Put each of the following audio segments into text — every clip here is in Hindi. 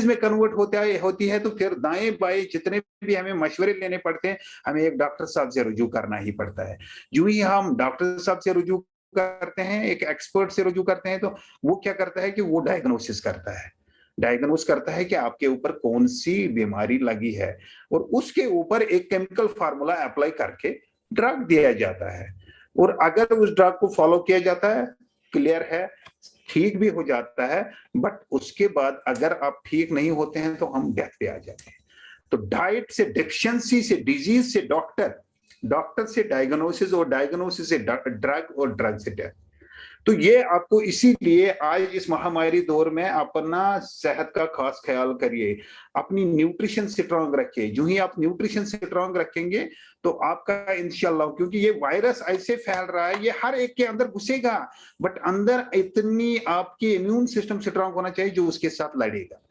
में कन्वर्ट होती है तो फिर दाएं बाएं जितने भी हमें मशवरे लेने पड़ते हैं, हमें एक डॉक्टर साहब से रुजू करना ही पड़ता है। जो ही हम डॉक्टर साहब से रुजू करते हैं, एक एक्सपर्ट से रुजू करते हैं, तो वो क्या करता है कि वो डायग्नोसिस करता है, डायग्नोस करता है कि आपके ऊपर कौन सी बीमारी लगी है, और उसके ऊपर एक केमिकल फार्मूला अप्लाई करके ड्रग दिया जाता है। और अगर उस ड्रग को फॉलो किया जाता है, क्लियर है, ठीक भी हो जाता है, बट उसके बाद अगर आप ठीक नहीं होते हैं तो हम डेथ पे आ जाते हैं। तो डाइट से डेफिशिएंसी से डिजीज से डॉक्टर, डॉक्टर से डायग्नोसिस, और डायग्नोसिस से ड्रग, और ड्रग से डेथ। तो ये आपको इसीलिए आज इस महामारी दौर में अपना सेहत का खास ख्याल करिए, अपनी न्यूट्रिशन स्ट्रांग रखिए। जो ही आप न्यूट्रिशन स्ट्रांग रखेंगे तो आपका इंशाल्लाह, क्योंकि ये वायरस ऐसे फैल रहा है, ये हर एक के अंदर घुसेगा, बट अंदर इतनी आपकी इम्यून सिस्टम स्ट्रांग होना चाहिए जो उसके साथ लड़ेगा।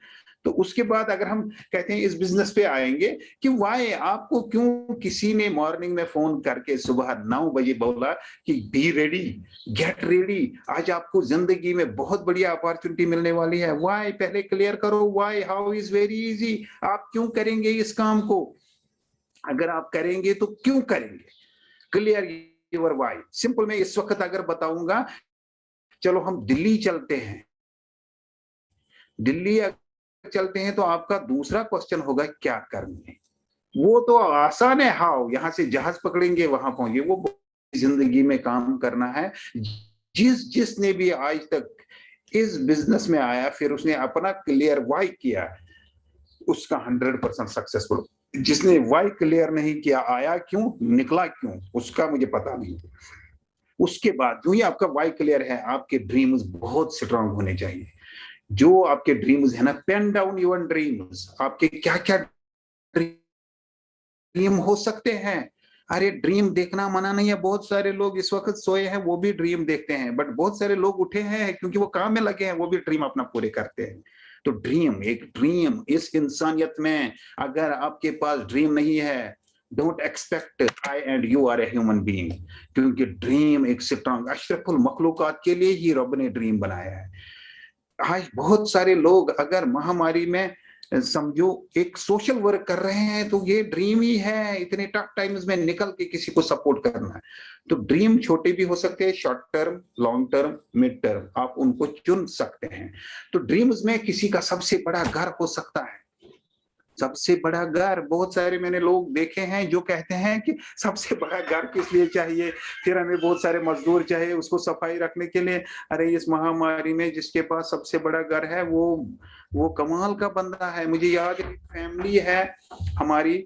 तो उसके बाद अगर हम कहते हैं इस बिजनेस पे आएंगे कि वाई आपको क्यों किसी ने मॉर्निंग में फोन करके सुबह 9 बजे बोला कि बी रेडी, गेट रेडी, आज आपको जिंदगी में बहुत बढ़िया अपॉर्चुनिटी मिलने वाली है। वाई पहले क्लियर करो, why, how is very easy, आप क्यों करेंगे इस काम को, अगर आप करेंगे तो क्यों करेंगे, क्लियर योर वाई। सिंपल मैं इस वक्त अगर बताऊंगा, चलो हम दिल्ली चलते हैं, दिल्ली चलते हैं तो आपका दूसरा क्वेश्चन होगा क्या करना है, वो तो आसान है, हाउ, यहां से जहाज पकड़ेंगे वहां पहुंचे, वो जिंदगी में काम करना है। जिसने भी आज तक इस बिजनेस में आया फिर उसने अपना क्लियर वाई किया, उसका 100% सक्सेसफुल। जिसने वाई क्लियर नहीं किया, आया क्यों, निकला क्यों, उसका मुझे पता नहीं। उसके बाद जो ही आपका वाई क्लियर है, आपके ड्रीम्स बहुत स्ट्रांग होने चाहिए। जो आपके ड्रीम्स है ना, पेन डाउन योर ड्रीम्स, आपके क्या क्या ड्रीम हो सकते हैं। अरे ड्रीम देखना मना नहीं है, बहुत सारे लोग इस वक्त सोए हैं वो भी ड्रीम देखते हैं, बट बहुत सारे लोग उठे हैं क्योंकि वो काम में लगे हैं, वो भी ड्रीम अपना पूरे करते हैं। तो ड्रीम, एक ड्रीम इस इंसानियत में, अगर आपके पास ड्रीम नहीं है, don't expect I and you are a human being, क्योंकि ड्रीम एक स्ट्रांग, अशरफुल मखलूकात के लिए ही रब ने ड्रीम बनाया है। आज बहुत सारे लोग अगर महामारी में समझो एक सोशल वर्क कर रहे हैं तो ये ड्रीम ही है, इतने टफ टाइम्स में निकल के किसी को सपोर्ट करना है। तो ड्रीम छोटे भी हो सकते हैं, short term, long term, mid term, आप उनको चुन सकते हैं। तो ड्रीम्स में किसी का सबसे बड़ा घर हो सकता है, सबसे बड़ा घर। बहुत सारे मैंने लोग देखे हैं जो कहते हैं कि सबसे बड़ा घर किस लिए चाहिए, फिर हमें बहुत सारे मजदूर चाहिए उसको सफाई रखने के लिए। अरे इस महामारी में जिसके पास सबसे बड़ा घर है वो कमाल का बंदा है। मुझे याद है, फैमिली है हमारी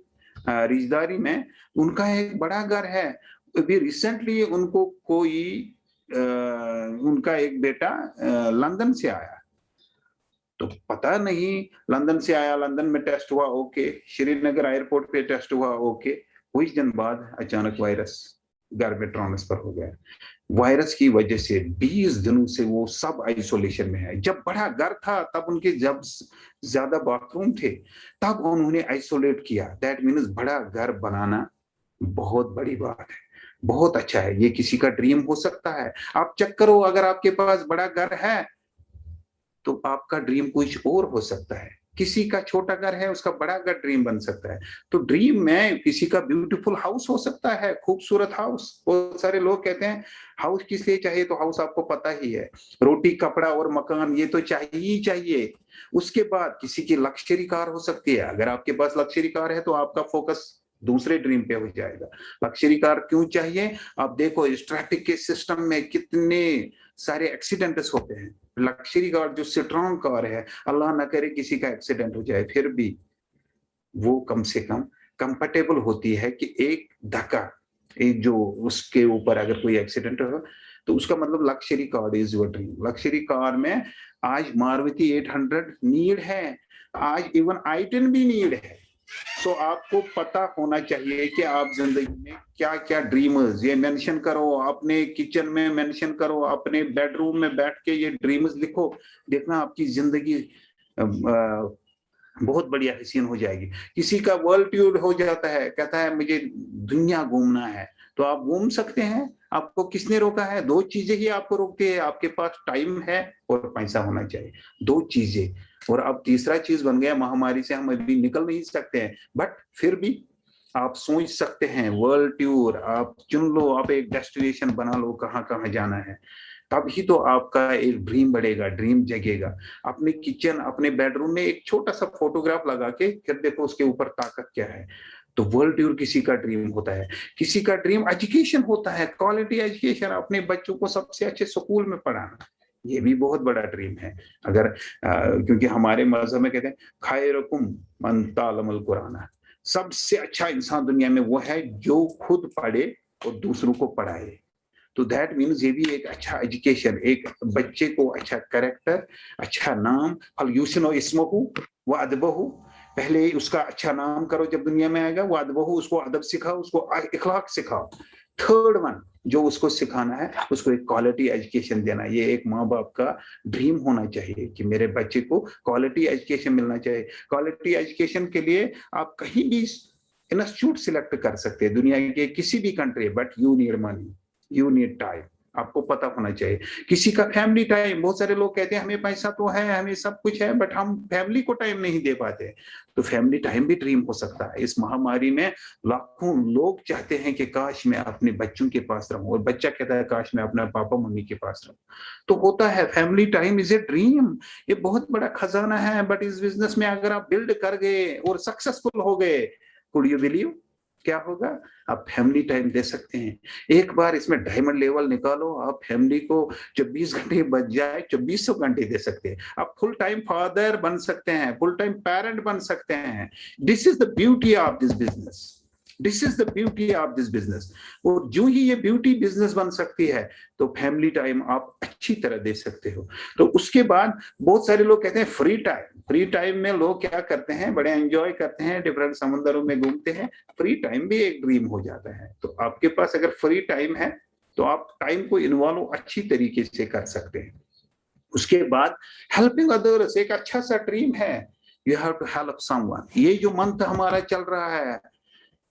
रिश्तेदारी में, उनका एक बड़ा घर है। अभी रिसेंटली उनको कोई उनका एक बेटा लंदन से आया, तो पता नहीं, लंदन से आया, लंदन में टेस्ट हुआ ओके, श्रीनगर एयरपोर्ट पे टेस्ट हुआ ओके, कुछ दिन बाद अचानक वायरस घर में ट्रांसफर हो गया। वायरस की वजह से 20 दिनों से वो सब आइसोलेशन में है। जब बड़ा घर था तब उनके जब ज्यादा बाथरूम थे तब उन्होंने आइसोलेट किया। दैट मीन्स बड़ा घर बनाना बहुत बड़ी बात है, बहुत अच्छा है। ये किसी का ड्रीम हो सकता है। आप चेक करो, अगर आपके पास बड़ा घर है तो आपका ड्रीम कुछ और हो सकता है। किसी का छोटा घर है, उसका बड़ा घर ड्रीम बन सकता है। तो ड्रीम में किसी का ब्यूटीफुल हाउस हो सकता है, खूबसूरत हाउस। बहुत सारे लोग कहते हैं हाउस किस लिए चाहिए, तो हाउस आपको पता ही है, रोटी कपड़ा और मकान ये तो चाहिए ही चाहिए। उसके बाद किसी की लग्जरी कार हो सकती है। अगर आपके पास लग्जरी कार है तो आपका फोकस दूसरे ड्रीम पे हो जाएगा। लग्जरी कार क्यों चाहिए, आप देखो इस ट्रैफिक के सिस्टम में कितने सारे एक्सीडेंट्स होते हैं। लग्जरी कार जो स्ट्रॉन्ग कार है, अल्लाह ना करे किसी का एक्सीडेंट हो जाए, फिर भी वो कम से कम कंफर्टेबल होती है कि एक धक्का, एक जो उसके ऊपर अगर कोई एक्सीडेंट हो तो उसका मतलब luxury car is your dream. Luxury car में आज मारुति 800 नीड है, आज इवन i10 भी नीड है। तो आपको पता होना चाहिए कि आप जिंदगी में क्या क्या ड्रीम्स, ये मेंशन करो, अपने किचन में मेंशन करो, अपने बेडरूम में बैठ के ये ड्रीम्स लिखो। देखना आपकी जिंदगी बहुत बढ़िया हसीन हो जाएगी। किसी का वर्ल्ड टूर हो जाता है, कहता है मुझे दुनिया घूमना है, तो आप घूम सकते हैं। आपको किसने रोका है? दो चीजें ही आपको रोकती है, आपके पास टाइम है और पैसा होना चाहिए। दो चीजें। और अब तीसरा चीज बन गया, महामारी से हम अभी निकल नहीं सकते हैं, बट फिर भी आप सोच सकते हैं वर्ल्ड टूर, आप चुन लो, आप एक डेस्टिनेशन बना लो कहाँ कहाँ जाना है, तभी तो आपका एक ड्रीम बढ़ेगा, ड्रीम जगेगा। अपने किचन, अपने बेडरूम में एक छोटा सा फोटोग्राफ लगा के फिर देखो उसके ऊपर ताकत क्या है। तो वर्ल्ड टूर किसी का ड्रीम होता है, किसी का ड्रीम एजुकेशन होता है, क्वालिटी एजुकेशन, अपने बच्चों को सबसे अच्छे स्कूल में पढ़ाना, ये भी बहुत बड़ा ड्रीम है। अगर क्योंकि हमारे मजहब में कहते हैं खैरुकुम मन तालमुल कुरान, सबसे अच्छा इंसान दुनिया में वो है जो खुद पढ़े और दूसरों को पढ़ाए। तो दैट मीन्स ये भी एक अच्छा एजुकेशन, एक बच्चे को अच्छा कैरेक्टर, अच्छा नाम, फल यूसनो इसमहु व अदबहु, पहले उसका अच्छा नाम करो, जब दुनिया में आएगा वो अदबहु, उसको अदब सिखाओ, उसको इखलाक सिखाओ। थर्ड वन जो उसको सिखाना है, उसको एक क्वालिटी एजुकेशन देना। ये एक माँ बाप का ड्रीम होना चाहिए कि मेरे बच्चे को क्वालिटी एजुकेशन मिलना चाहिए। क्वालिटी एजुकेशन के लिए आप कहीं भी इंस्टीट्यूट सिलेक्ट कर सकते हैं, दुनिया के किसी भी country, but you need money, you need time, आपको पता होना चाहिए। किसी का फैमिली टाइम, बहुत सारे लोग कहते हैं हमें पैसा तो है, हमें सब कुछ है, बट हम फैमिली को टाइम नहीं दे पाते। तो फैमिली टाइम भी ड्रीम हो सकता है। इस महामारी में लाखों लोग चाहते हैं कि काश मैं अपने बच्चों के पास रहूं, और बच्चा कहता है काश मैं अपना पापा मम्मी के पास रहूं। तो होता है, family time is a dream, ये बहुत बड़ा खजाना है। बट इस बिजनेस में अगर आप बिल्ड कर गए और सक्सेसफुल हो गए, कुड यू बिलीव क्या होगा? आप फैमिली टाइम दे सकते हैं। एक बार इसमें डायमंड लेवल निकालो, आप फैमिली को 24 घंटे बच जाए 2400 घंटे दे सकते हैं। आप फुल टाइम फादर बन सकते हैं, फुल टाइम पेरेंट बन सकते हैं। This is the beauty of this business, this is the beauty of this business. और जो ही ये ब्यूटी बिजनेस बन सकती है, तो फैमिली टाइम आप अच्छी तरह दे सकते हो। तो उसके बाद बहुत सारे लोग कहते हैं फ्री टाइम, फ्री टाइम में लोग क्या करते हैं, बड़े एंजॉय करते हैं, डिफरेंट समुद्रों में घूमते हैं। फ्री टाइम भी एक ड्रीम हो जाता है। तो आपके पास अगर फ्री टाइम है तो आप टाइम को इन्वॉल्व अच्छी तरीके से कर सकते हैं। उसके बाद हेल्पिंग अदर्स एक अच्छा सा ड्रीम है। You have to help someone. ये जो मंथ हमारा चल रहा है,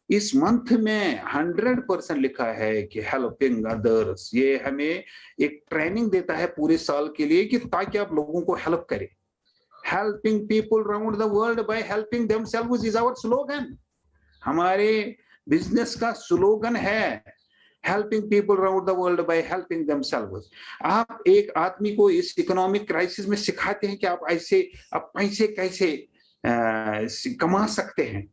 इस मंथ में 100% लिखा है कि हेल्पिंग अदर्स, ये हमें एक ट्रेनिंग देता है पूरे साल के लिए कि ताकि आप लोगों को हेल्प करें। Helping people around the world by helping themselves is our slogan. हमारे बिजनेस का स्लोगन है helping people around the world by helping themselves. आप एक आदमी को इस इकोनॉमिक क्राइसिस में सिखाते हैं कि आप पैसे कैसे कमा सकते हैं,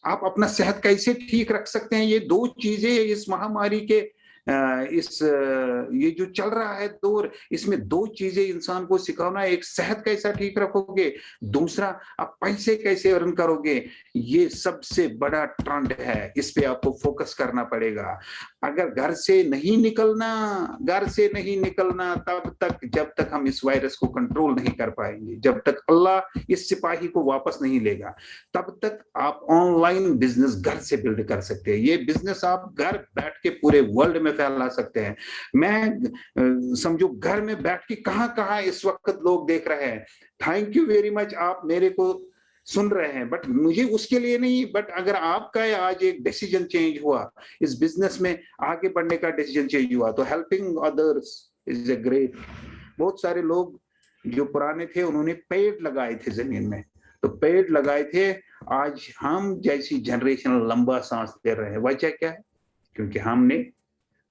आप अपना सेहत कैसे ठीक रख सकते हैं। ये दो चीजें इस महामारी के ये जो चल रहा है दौर, इसमें दो चीजें इंसान को सिखाना, एक सेहत कैसा ठीक रखोगे, दूसरा आप पैसे कैसे अर्न करोगे। ये सबसे बड़ा ट्रेंड है, इस पे आपको फोकस करना पड़ेगा। अगर घर से नहीं निकलना तब तक, जब तक हम इस वायरस को कंट्रोल नहीं कर पाएंगे, जब तक अल्लाह इस सिपाही को वापस नहीं लेगा, तब तक आप ऑनलाइन बिजनेस घर से बिल्ड कर सकते हैं। ये बिजनेस आप घर बैठ के पूरे वर्ल्ड में फैला सकते हैं। मैं समझो घर में बैठ के कहां इस वक्त लोग देख रहे हैं। थैंक यू वेरी मच, आप मेरे को सुन रहे हैं, बट मुझे उसके लिए नहीं, बट अगर आपका आज एक डिसीजन चेंज हुआ, इस बिजनेस में आगे बढ़ने का डिसीजन चेंज हुआ, तो helping others is a great. बहुत सारे लोग जो पुराने थे उन्होंने पेड़ लगाए थे जमीन में, तो पेड़ लगाए थे। आज हम जैसी जनरेशन लंबा सांस ले रहे हैं, वजह क्या है? क्योंकि हमने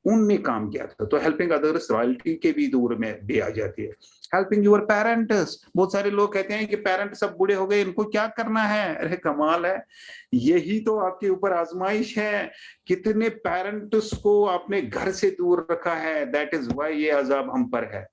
उनने काम किया था। तो हेल्पिंग अदर्स रॉयल्टी के भी दूर में भी आ जाती है। हेल्पिंग योर पेरेंट्स, बहुत सारे लोग कहते हैं कि पेरेंट सब बूढ़े हो गए, इनको क्या करना है। अरे कमाल है, यही तो आपके ऊपर आजमाइश है। कितने पेरेंट्स को आपने घर से दूर रखा है, दैट इज वाई ये अजाब हम पर है।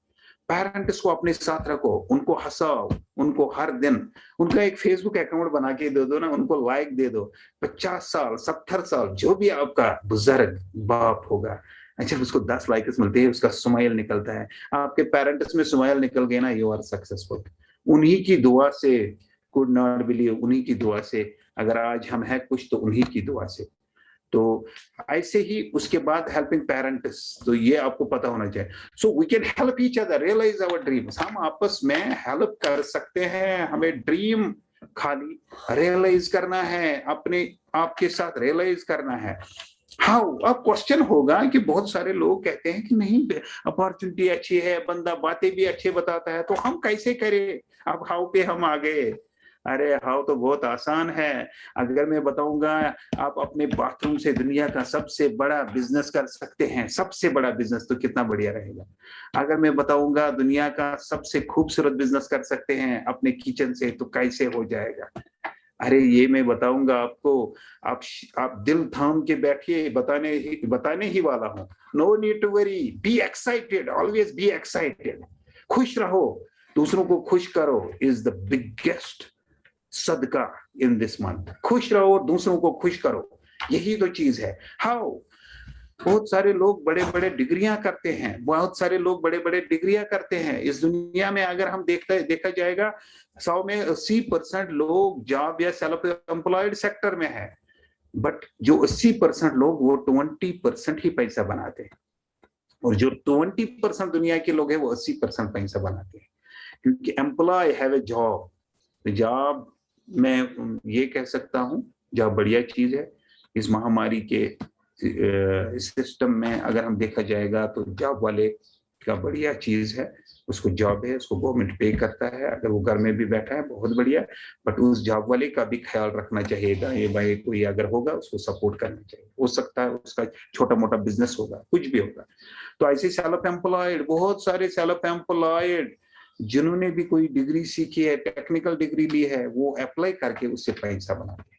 पेरेंट्स को अपने साथ रखो, उनको हंसाओ, उनको हर दिन उनका एक फेसबुक अकाउंट बना के दे दो ना, उनको लाइक दे दो। 50 साल 70 साल जो भी आपका बुजुर्ग बाप होगा, अच्छा उसको 10 लाइक्स मिलते हैं, उसका स्माइल निकलता है। आपके पेरेंट्स में स्माइल निकल गया ना, यू आर सक्सेसफुल। उन्हीं की दुआ से, कुड नॉट बिलीव, उन्हीं की दुआ से अगर आज हम हैं कुछ, तो उन्हीं की दुआ से। तो ऐसे ही उसके बाद हेल्पिंग पेरेंट्स, तो ये आपको पता होना चाहिए। So we can help each other realise our dreams. हम आपस में हेल्प कर सकते हैं। हमें ड्रीम खाली रियलाइज करना है, अपने आपके साथ रियलाइज करना है। हाउ, अब क्वेश्चन होगा कि बहुत सारे लोग कहते हैं कि नहीं अपॉर्चुनिटी अच्छी है, बंदा बातें भी अच्छे बताता है, तो हम कैसे करें? अब हाउ पे हम आ गए। अरे हाउ तो बहुत आसान है। अगर मैं बताऊंगा, आप अपने बाथरूम से दुनिया का सबसे बड़ा बिजनेस कर सकते हैं, सबसे बड़ा बिजनेस, तो कितना बढ़िया रहेगा। अगर मैं बताऊंगा दुनिया का सबसे खूबसूरत बिजनेस कर सकते हैं अपने किचन से, तो कैसे हो जाएगा? अरे ये मैं बताऊंगा आपको। आप आप दिल थाम के बैठिए, बताने ही वाला हूं। No need to worry, be excited, always be excited. खुश रहो, दूसरों को खुश करो, इज द बिगेस्ट सदका इन दिस मंथ। खुश रहो और दूसरों को खुश करो, यही तो चीज है। हाउ, बहुत सारे लोग बड़े बड़े डिग्रियां करते हैं, बहुत सारे लोग बड़े बड़े डिग्रियां करते हैं इस दुनिया में। अगर हम देखा जाएगा, 100 में 80% लोग जॉब या सेल्फ एम्प्लॉयड सेक्टर में है, बट जो 80% लोग, वो 20% ही पैसा बनाते हैं, और जो 20% दुनिया के लोग हैं, वो 80% पैसा बनाते हैं। क्योंकि employ have a job. Job, मैं ये कह सकता हूँ, जॉब बढ़िया चीज है। इस महामारी के सिस्टम में अगर हम देखा जाएगा, तो जॉब वाले का बढ़िया चीज है। उसको जॉब है, उसको गवर्नमेंट पे करता है, अगर वो घर में भी बैठा है बहुत बढ़िया। बट उस जॉब वाले का भी ख्याल रखना चाहिए, ये भाई कोई अगर होगा उसको सपोर्ट करना चाहिए। हो सकता है उसका छोटा मोटा बिजनेस होगा, कुछ भी होगा। तो ऐसे सेल्फ एम्प्लॉयड, बहुत सारे सेल्फ एम्प्लॉयड जिन्होंने भी कोई डिग्री सीखी है, टेक्निकल डिग्री ली है, वो अप्लाई करके उससे पैसा बनाते हैं।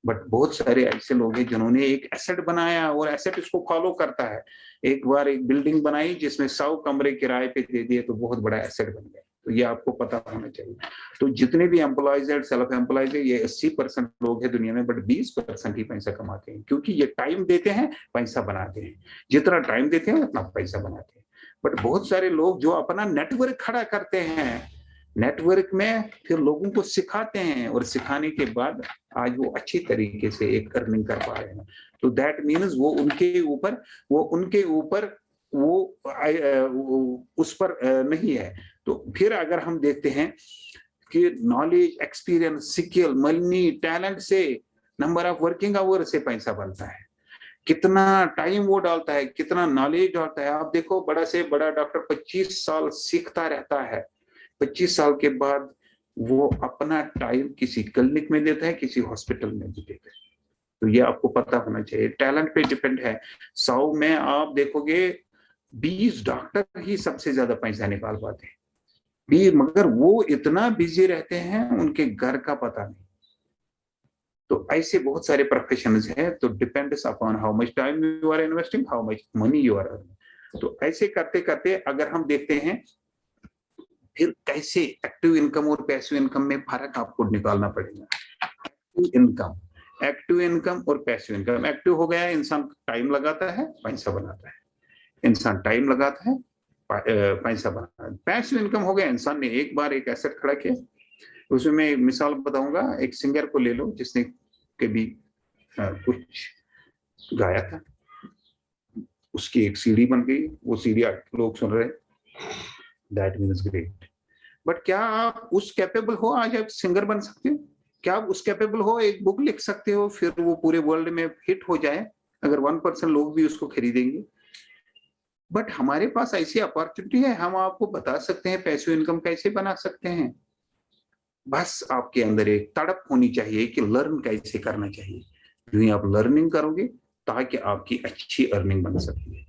बट बहुत सारे ऐसे लोग हैं जिन्होंने एक एसेट बनाया, और एसेट इसको फॉलो करता है। एक बार एक बिल्डिंग बनाई जिसमें 100 कमरे किराए पे दे दिए, तो बहुत बड़ा एसेट बन गया। तो ये आपको पता होना चाहिए। तो जितने भी एम्प्लॉयज है, सेल्फ एम्प्लॉयज है, ये 80% लोग हैं दुनिया में, बट 20% ही पैसा कमाते हैं, क्योंकि ये टाइम देते हैं, पैसा बनाते हैं। जितना टाइम देते हैं उतना पैसा बनाते हैं। बट बहुत सारे लोग जो अपना नेटवर्क खड़ा करते हैं, नेटवर्क में फिर लोगों को सिखाते हैं, और सिखाने के बाद आज वो अच्छी तरीके से एक अर्निंग कर पा रहे हैं। तो दैट मीन्स वो उनके ऊपर वो उस पर नहीं है। तो फिर अगर हम देखते हैं कि knowledge, experience, skill, money, talent से, नंबर ऑफ वर्किंग आवर से पैसा बनता है। कितना टाइम वो डालता है, कितना नॉलेज डालता है। आप देखो, बड़ा से बड़ा डॉक्टर 25 साल सीखता रहता है, 25 साल के बाद वो अपना टाइम किसी क्लिनिक में देता है, किसी हॉस्पिटल में भी देता है। तो ये आपको पता होना चाहिए, टैलेंट पे डिपेंड है। 100 में आप देखोगे 20 डॉक्टर ही सबसे ज्यादा पैसा निकाल पाते हैं, भी, मगर वो इतना बिजी रहते हैं, उनके घर का पता नहीं। तो ऐसे बहुत सारे प्रोफेशंस हैं। तो depends upon how much time you are investing, how much money you are earning. तो ऐसे करते करते अगर हम देखते हैं, फिर कैसे एक्टिव इनकम और पैसिव इनकम में फर्क आपको निकालना पड़ेगा। इनकम, एक्टिव इनकम और पैसिव इनकम। एक्टिव हो गया, इंसान टाइम लगाता है, पैसा बनाता है। इंसान टाइम लगाता है, पैसा बनाता है। पैसिव इनकम हो गया, इंसान ने एक बार एक एसेट खड़ा किया। उसमें मैं मिसाल बताऊंगा, एक सिंगर को ले लो जिसने कभी कुछ गाया था, उसकी एक सीडी बन गई, वो सीडी लोग सुन रहे, दैट मीन्स ग्रेट। बट क्या आप उस कैपेबल हो, आज आप सिंगर बन सकते हो? क्या आप उस कैपेबल हो, एक बुक लिख सकते हो, फिर वो पूरे वर्ल्ड में हिट हो जाए, अगर 1% लोग भी उसको खरीदेंगे? बट हमारे पास ऐसी अपॉर्चुनिटी है, हम आपको बता सकते हैं पैसिव इनकम कैसे बना सकते हैं। बस आपके अंदर एक तड़प होनी चाहिए कि लर्न कैसे करना चाहिए। यूं ही आप लर्निंग करोगे, ताकि आपकी अच्छी अर्निंग बन सकती है।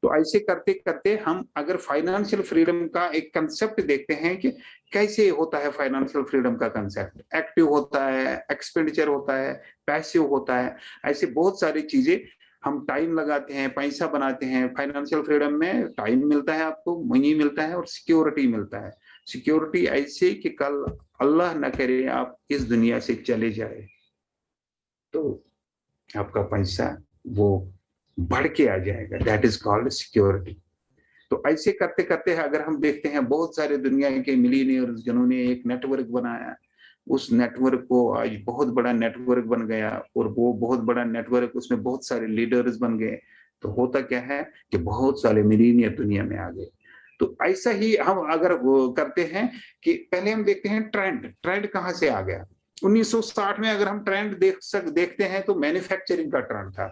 तो ऐसे करते करते हम अगर फाइनेंशियल फ्रीडम का एक कंसेप्ट देखते हैं कि कैसे होता है फाइनेंशियल फ्रीडम का कंसेप्ट, एक्टिव होता है, एक्सपेंडिचर होता है, पैसिव होता है। ऐसे बहुत सारी चीजें, हम टाइम लगाते हैं, पैसा बनाते हैं। फाइनेंशियल फ्रीडम में टाइम मिलता है, आपको मनी मिलता है, और सिक्योरिटी मिलता है। सिक्योरिटी ऐसे कि कल अल्लाह न करे आप इस दुनिया से चले जाए, तो आपका पैसा वो बढ़ के आ जाएगा, दैट इज कॉल्ड सिक्योरिटी। तो ऐसे करते करते अगर हम देखते हैं, बहुत सारे दुनिया के मिलीनियर्स जिन्होंने एक नेटवर्क बनाया, उस नेटवर्क को आज बहुत बड़ा नेटवर्क बन गया, और वो बहुत बड़ा नेटवर्क, उसमें बहुत सारे लीडर्स बन गए। तो होता क्या है कि बहुत सारे मिलीनियर दुनिया में आ गए। तो ऐसा ही हम अगर करते हैं कि पहले हम देखते हैं ट्रेंड, ट्रेंड कहां से आ गया। 1960 में अगर हम ट्रेंड देखते हैं, तो मैन्युफैक्चरिंग का ट्रेंड था।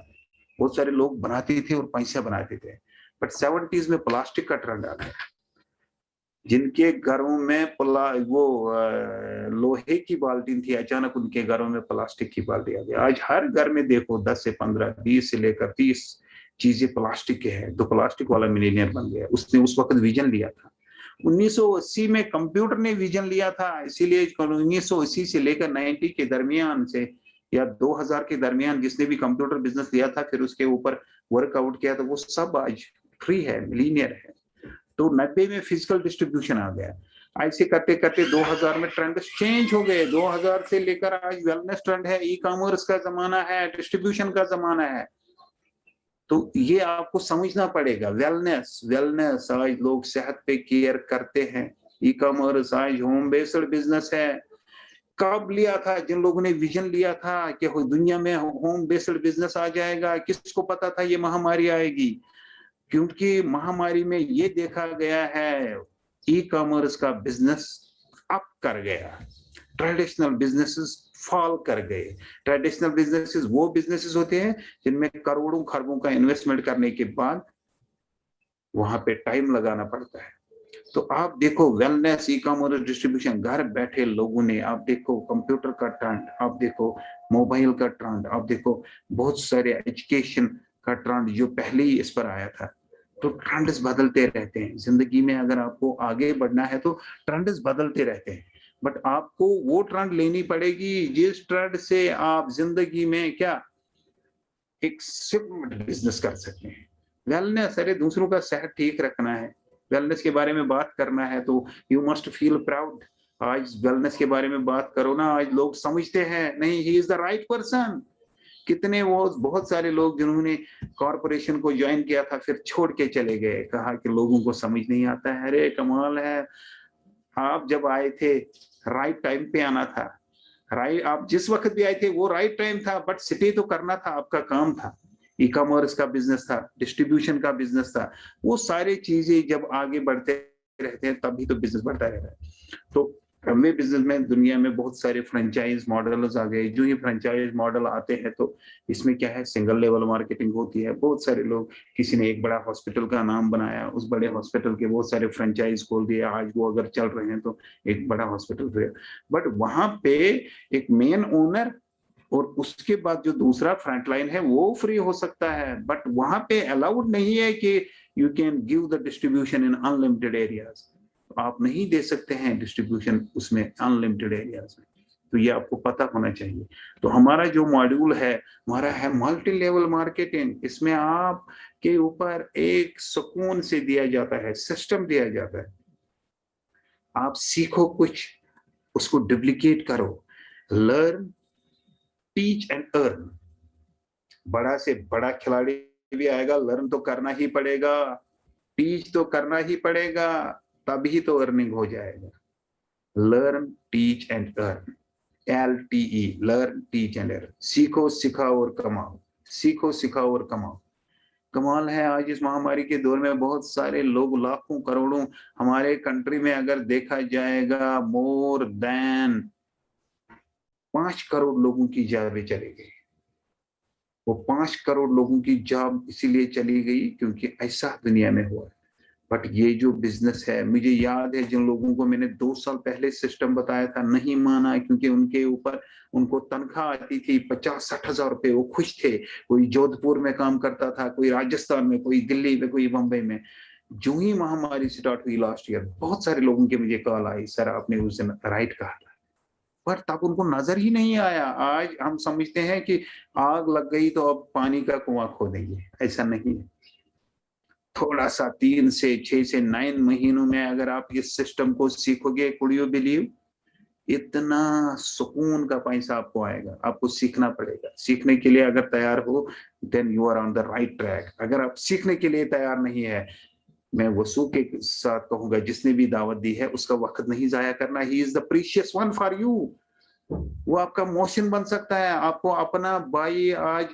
बहुत सारे लोग बनाते थे और पैसा बनाते थे। बट 70s में प्लास्टिक का ट्रेंड आ गया। जिनके घरों में लोहे की बाल्टी थी, अचानक उनके घरों में प्लास्टिक की बाल्टी आ गई। आज हर घर में देखो 10 से 15, 20 से लेकर 30 चीजें प्लास्टिक के हैं। तो प्लास्टिक वाला मिलीनियर बन गया। उसने उस वक्त विजन लिया था। 1980 में कंप्यूटर ने विजन लिया था, इसीलिए 1980 से लेकर 90 के दरमियान से या 2000 के दरमियान जिसने भी कंप्यूटर बिजनेस लिया था, फिर उसके ऊपर वर्कआउट किया, तो वो सब आज फ्री है, मिलीनियर है। तो 90 में फिजिकल डिस्ट्रीब्यूशन आ गया। ऐसे करते करते 2000 में ट्रेंड चेंज हो गए। 2000 से लेकर आज वेलनेस ट्रेंड है, ई कॉमर्स का जमाना है, डिस्ट्रीब्यूशन का जमाना है। तो ये आपको समझना पड़ेगा। वेलनेस वेलनेस आज लोग सेहत पे केयर करते हैं। ई कॉमर्स आज होम बेस्ड बिजनेस है। कब लिया था? जिन लोगों ने विजन लिया था कि दुनिया में होम बेस्ड बिजनेस आ जाएगा, किसको पता था ये महामारी आएगी? क्योंकि महामारी में ये देखा गया है ई कॉमर्स का बिजनेस अप कर गया, ट्रेडिशनल बिजनेसेस फॉल कर गए। ट्रेडिशनल बिजनेसेस वो बिजनेसेस होते हैं जिनमें करोड़ों खरबों का इन्वेस्टमेंट करने के बाद वहां पे टाइम लगाना पड़ता है। तो आप देखो वेलनेस, ई कॉमर्स, डिस्ट्रीब्यूशन, घर बैठे लोगों ने, आप देखो कंप्यूटर का ट्रेंड, आप देखो मोबाइल का ट्रेंड, आप देखो बहुत सारे एजुकेशन का ट्रेंड जो पहले ही इस पर आया था। तो ट्रेंड्स बदलते रहते हैं जिंदगी में। अगर आपको आगे बढ़ना है तो ट्रेंड्स बदलते रहते हैं। बट आपको वो ट्रेंड लेनी पड़ेगी जिस ट्रेंड से आप जिंदगी में क्या एक सिर्फ बिजनेस कर सकते हैं। वेलनेस, अरे दूसरों का सेहत ठीक रखना है, वेलनेस के बारे में बात करना है तो यू मस्ट फील प्राउड। आज वेलनेस के बारे में बात करो ना, आज लोग समझते हैं नहीं, he is the right person. कितने वो बहुत सारे लोग जिन्होंने कॉरपोरेशन को ज्वाइन किया था फिर छोड़ के चले गए, कहा कि लोगों को समझ नहीं आता है। अरे कमाल है, आप जब आए थे राइट टाइम पे आना था। राइट, आप जिस वक्त भी आए थे वो राइट टाइम था, बट सिटी तो करना था, आपका काम था। ई कॉमर्स का बिजनेस था, डिस्ट्रीब्यूशन का बिजनेस था। वो सारी चीजें जब आगे बढ़ते रहते हैं तभी तो बिजनेस बढ़ता रहता है। तो हमें बिजनेस में दुनिया में बहुत सारे फ्रेंचाइज मॉडल्स आ गए। जो ये फ्रेंचाइज मॉडल आते हैं तो इसमें क्या है, सिंगल लेवल मार्केटिंग होती है। बहुत सारे लोग, किसी ने एक बड़ा हॉस्पिटल का नाम बनाया, उस बड़े हॉस्पिटल के बहुत सारे फ्रेंचाइज खोल दिए, आज वो अगर चल रहे हैं तो एक बड़ा हॉस्पिटल है। बट वहां पे एक मेन ओनर और उसके बाद जो दूसरा फ्रंटलाइन है वो फ्री हो सकता है, बट वहां पे अलाउड नहीं है कि you can give the distribution in unlimited areas. आप नहीं दे सकते हैं डिस्ट्रीब्यूशन उसमें अनलिमिटेड एरियाज में। तो ये आपको पता होना चाहिए। तो हमारा जो मॉड्यूल है, हमारा है मल्टी लेवल मार्केटिंग। इसमें आप के ऊपर एक सुकून से दिया जाता है, सिस्टम दिया जाता है। आप सीखो कुछ, उसको डुप्लीकेट करो। Learn, teach and earn. बड़ा से बड़ा खिलाड़ी भी आएगा, लर्न तो करना ही पड़ेगा, टीच तो करना ही पड़ेगा, तभी तो अर्निंग हो जाएगा। Learn, teach and earn, LTE, learn, teach and earn. सीखो, सिखाओ और कमाओ, सीखो, सिखाओ और कमाओ। कमाल है, आज इस महामारी के दौर में बहुत सारे लोग, लाखों करोड़ों, हमारे कंट्री में अगर देखा जाएगा मोर देन 5 करोड़ लोगों की जानें चली गई। वो 5 करोड़ लोगों की जॉब इसीलिए चली गई क्योंकि ऐसा दुनिया में हुआ। बट ये जो बिजनेस है, मुझे याद है जिन लोगों को मैंने 2 साल पहले सिस्टम बताया था, नहीं माना, क्योंकि उनके ऊपर उनको तनख्वाह आती थी 50-60 हजार रुपए, वो खुश थे। कोई जोधपुर में काम करता था, कोई राजस्थान में, कोई दिल्ली में, कोई बम्बई में। जो ही महामारी स्टार्ट हुई लास्ट ईयर, बहुत सारे लोगों के मुझे कॉल आई, सर आपने उस दिन राइट कहा था। पर तब उनको नजर ही नहीं आया। आज हम समझते हैं कि आग लग गई तो अब पानी का कुआं खोदेंगे, ऐसा नहीं है। थोड़ा सा 3 से 6 से 9 महीनों में अगर आप इस सिस्टम को सीखोगे, कुड यू बिलीव, इतना सुकून का पैसा आपको आएगा। आपको सीखना पड़ेगा। सीखने के लिए अगर तैयार हो then you are on the right track. अगर आप सीखने के लिए तैयार नहीं है, मैं वसू के साथ कहूंगा, जिसने भी दावत दी है उसका वक्त नहीं जाया करना। He is the precious one for you. वो आपका मोशन बन सकता है। आपको अपना भाई आज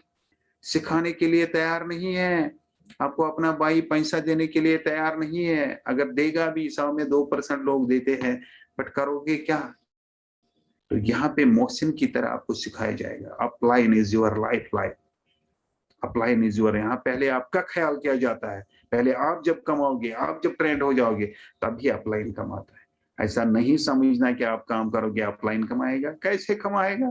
सिखाने के लिए तैयार नहीं है, आपको अपना भाई पैसा देने के लिए तैयार नहीं है। अगर देगा भी, 100 में 2% लोग देते हैं, बट करोगे क्या? तो यहाँ पे मोहसिन की तरह आपको सिखाया जाएगा। Upline is your life life. Upline is your, यहाँ पहले आपका ख्याल किया जाता है, पहले आप जब कमाओगे, आप जब ट्रेंड हो जाओगे तभी अपलाइन कमाता है। ऐसा नहीं समझना कि आप काम करोगे अपलाइन कमाएगा, कैसे कमाएगा।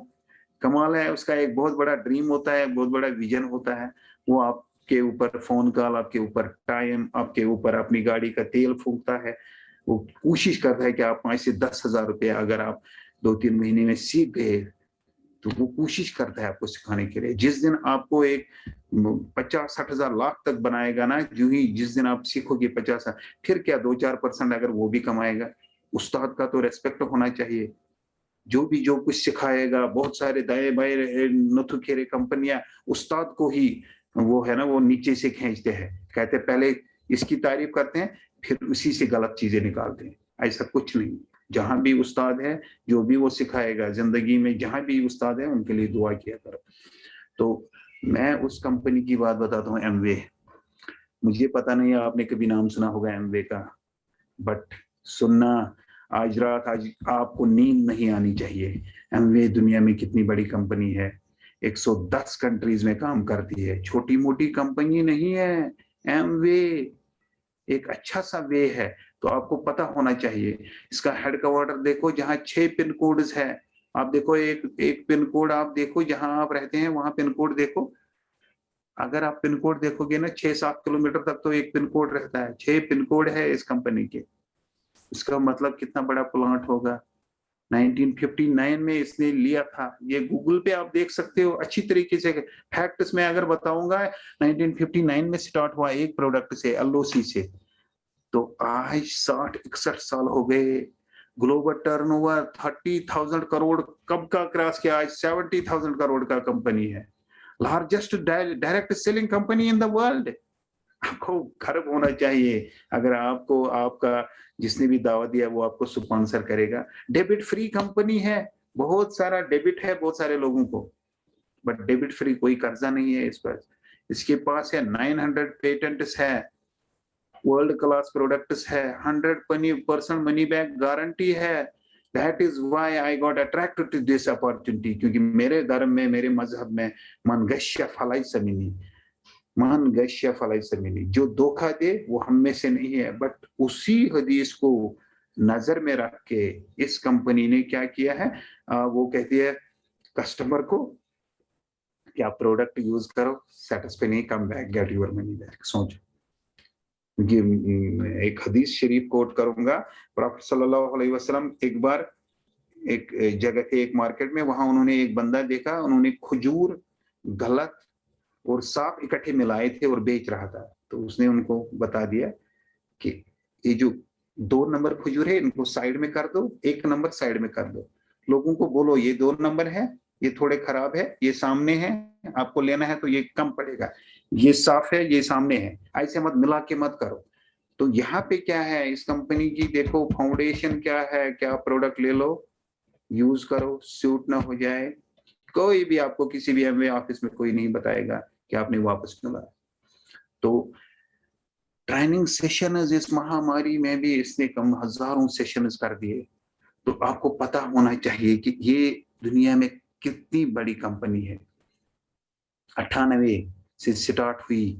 कमाल है उसका, एक बहुत बड़ा ड्रीम होता है, बहुत बड़ा विजन होता है, वो आपके ऊपर फोन कॉल, आपके ऊपर टाइम, आपके ऊपर अपनी गाड़ी का तेल फूकता है। वो कोशिश करता है कि आप 5 से 10 हजार रुपया अगर आप 2-3 महीने में सीख गए तो वो कोशिश करता है आपको सिखाने के लिए। जिस दिन आपको एक 50-60 हजार लाख तक बनाएगा ना, जो ही जिस दिन आप सीखोगे 50, फिर क्या 2-4% अगर वो भी कमाएगा। उस्ताद का तो रेस्पेक्ट होना चाहिए, जो भी जो कुछ सिखाएगा। बहुत सारे दाएं बाएं नथुखेरे कंपनियां उस्ताद को ही वो है ना वो नीचे से खींचते हैं, कहते पहले इसकी तारीफ करते हैं फिर उसी से गलत चीजें निकालते हैं। ऐसा कुछ नहीं, जहां भी उस्ताद है, जो भी वो सिखाएगा जिंदगी में, जहां भी उस्ताद है उनके लिए दुआ किया करो। तो मैं उस कंपनी की बात बताता हूँ, एमवे। मुझे पता नहीं आपने कभी नाम सुना होगा एमवे का, बट सुनना, आज रात आज आपको नींद नहीं आनी चाहिए। एमवे दुनिया में कितनी बड़ी कंपनी है, 110 कंट्रीज में काम करती है, छोटी मोटी कंपनी नहीं है। एमवे एक अच्छा सा वे है, तो आपको पता होना चाहिए। इसका हेडक्वार्टर देखो, जहां 6 पिन कोड है। आप देखो एक एक पिन कोड, आप देखो जहां आप रहते हैं वहां पिन कोड देखो। अगर आप पिन कोड देखोगे ना, 6-7 किलोमीटर तक तो एक पिन कोड रहता है। 6 पिन कोड है इस कंपनी के। इसका मतलब कितना बड़ा प्लांट होगा। 1959 में इसने लिया था, ये गूगल पे आप देख सकते हो अच्छी तरीके से। फैक्ट्स में अगर बताऊंगा, 1959 में स्टार्ट हुआ एक प्रोडक्ट से, एलओसी से, तो आज 60-61 साल हो गए। ग्लोबल टर्नओवर 30,000 करोड़ कब का क्रॉस किया, आज 70,000 करोड़ का कंपनी है। Largest direct selling company in the world. आपको गर्व होना चाहिए अगर आपको आपका जिसने भी दावा दिया वो आपको स्पॉन्सर करेगा। डेबिट फ्री कंपनी है, बहुत सारा डेबिट है बहुत सारे लोगों को, बट डेबिट फ्री कोई कर्जा नहीं है इस पर। इसके पास है 900 पेटेंट्स है, वर्ल्ड क्लास प्रोडक्ट्स है, 100% मनी बैक गारंटी है। That is why I got attracted to this opportunity, क्योंकि मेरे धर्म में, मेरे मजहब में मन गश्य फलाई समिनी, मन गश्य फलाई समिनी, जो धोखा दे वो हम में से नहीं है। बट उसी हदीस को नजर में रख के इस कंपनी ने क्या किया है, वो कहती है कस्टमर को कि आप प्रोडक्ट यूज करो, सेटिस्फाई नहीं, कम back, get your money back. सोचो, ये एक हदीस शरीफ कोट करूंगा। प्रॉफेट सल्लल्लाहु अलैहि वसल्लम एक बार एक जगह थे, एक मार्केट में, वहां उन्होंने एक बंदा देखा, उन्होंने खजूर गलत और साफ इकट्ठे मिलाए थे और बेच रहा था। तो उसने उनको बता दिया कि ये जो 2 नंबर खजूर है इनको साइड में कर दो, 1 नंबर साइड में कर दो। लोगों को बोलो ये 2 नंबर है, ये थोड़े खराब है, ये सामने है, आपको लेना है तो ये कम पड़ेगा, ये साफ है, ये सामने है, ऐसे मत मिला के मत करो। तो यहाँ पे क्या है इस कंपनी की, देखो फाउंडेशन क्या है, क्या प्रोडक्ट ले लो, यूज करो, सूट ना हो जाए, कोई भी आपको किसी भी एमवे ऑफिस में कोई नहीं बताएगा कि आपने वापस मिला। तो ट्रेनिंग सेशन इस महामारी में भी इसने कम हजारों सेशन कर दिए। तो आपको पता होना चाहिए कि ये दुनिया में कितनी बड़ी कंपनी है। 98 से स्टार्ट हुई,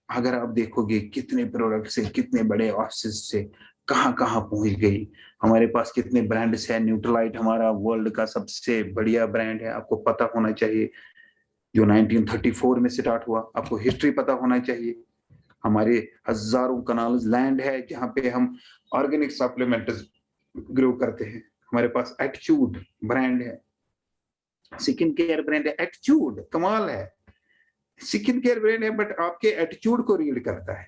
अगर आप देखोगे कितने प्रोडक्ट से, कितने बड़े ऑफिस से कहां कहां पहुंच गई। हमारे पास कितने ब्रांड्स है, न्यूट्रलाइट हमारा वर्ल्ड का सबसे बढ़िया ब्रांड है, आपको पता होना चाहिए, जो 1934 में स्टार्ट हुआ। आपको हिस्ट्री पता होना चाहिए। हमारे हजारों कनाल लैंड है जहां पे हम ऑर्गेनिक सप्लीमेंट्स ग्रो करते हैं। हमारे पास एटीट्यूड ब्रांड है, स्किन केयर ब्रांड है, एटीट्यूड कमाल है। स्किन केयर ब्रांड है बट आपके एटीट्यूड को रीड करता है।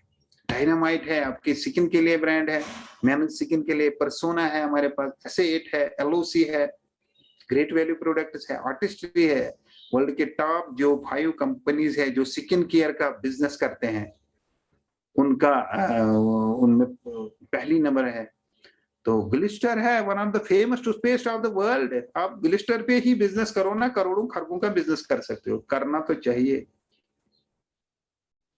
डायनामाइट है आपके स्किन के लिए ब्रांड है, मैन स्किन के लिए पर्सोना है, हमारे पास एस8 है, एलओसी है, ग्रेट वैल्यू प्रोडक्ट्स है, आर्टिस्ट्री है। वर्ल्ड के टॉप जो 5 कंपनीज है जो स्किन केयर का बिजनेस करते हैं, उनका उनमें पहली नंबर है। तो ग्लिस्टर है one of the famous toothpaste of the world. आप ग्लिस्टर पे ही बिजनेस करो ना, करोड़ों खरबों का बिजनेस कर सकते हो, करना तो चाहिए,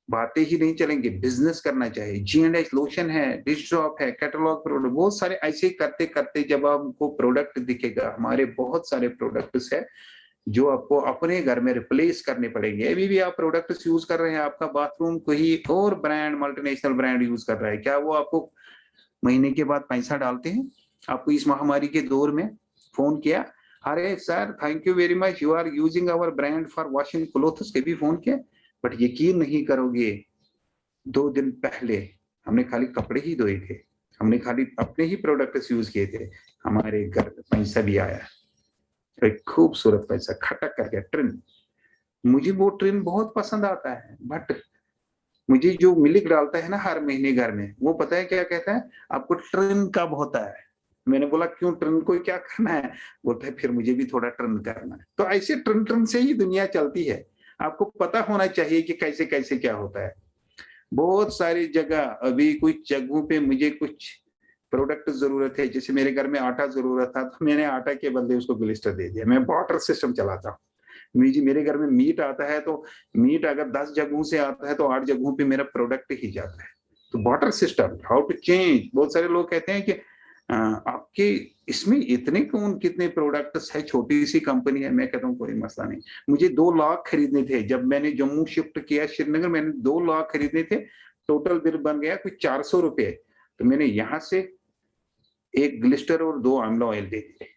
बातें ही नहीं चलेंगे, बिजनेस करना चाहिए। G&H लोशन है, डिश ड्रॉप है, कैटलॉग प्रोडक्ट, बहुत सारे ऐसे करते करते जब आपको प्रोडक्ट दिखेगा, हमारे बहुत सारे प्रोडक्ट्स है जो आपको अपने घर में रिप्लेस करने पड़ेंगे। अभी भी आप प्रोडक्ट्स यूज कर रहे हैं, आपका बाथरूम कोई और ब्रांड, मल्टीनेशनल ब्रांड यूज कर रहा है, क्या वो आपको महीने के बाद पैसा डालते हैं? आपको इस महामारी के दौर में फोन किया, अरे sir thank you very much, you are using our brand for washing clothes, कभी फोन किया? बट यकीन नहीं करोगे, 2 दिन पहले हमने खाली कपड़े ही धोए थे, हमने खाली अपने ही प्रोडक्ट्स यूज किए थे, हमारे घर पैसा भी आया, एक खूबसूरत पैसा खटक करके ट्रेन। मुझे वो ट्रेन बहुत पसंद आता है, बट मुझे जो मिल्क डालता है ना हर महीने घर में, वो पता है क्या कहता है, आपको ट्रिम कब होता है? मैंने बोला क्यों, ट्रिम को क्या करना है? बोलता है फिर मुझे भी थोड़ा ट्रिम करना है। तो ऐसे ट्रिम ट्रिम से ही दुनिया चलती है। आपको पता होना चाहिए कि कैसे कैसे क्या होता है। बहुत सारी जगह, अभी कुछ जगहों पे मुझे कुछ प्रोडक्ट जरूरत है, जैसे मेरे घर में आटा जरूरत था, तो मैंने आटा के बदले उसको ग्लिस्टर दे दिया। मैं बार्टर सिस्टम चलाता हूँ। मेरे घर में मीट आता है, तो मीट अगर 10 जगहों से आता है तो 8 जगहों पे मेरा प्रोडक्ट ही जाता है। तो water system, how to change. बहुत सारे लोग कहते हैं कि आपके इसमें इतने कौन कितने प्रोडक्ट्स है, छोटी सी कंपनी है। मैं कहता हूँ कोई मसला नहीं, मुझे 2 लाख खरीदने थे जब मैंने जम्मू शिफ्ट किया श्रीनगर, मैंने 2 लाख खरीदने थे। टोटल बिल बन गया कुछ 400 रुपए। तो मैंने यहां से एक ग्लिस्टर और 2 आंवला ऑयल दे दिए,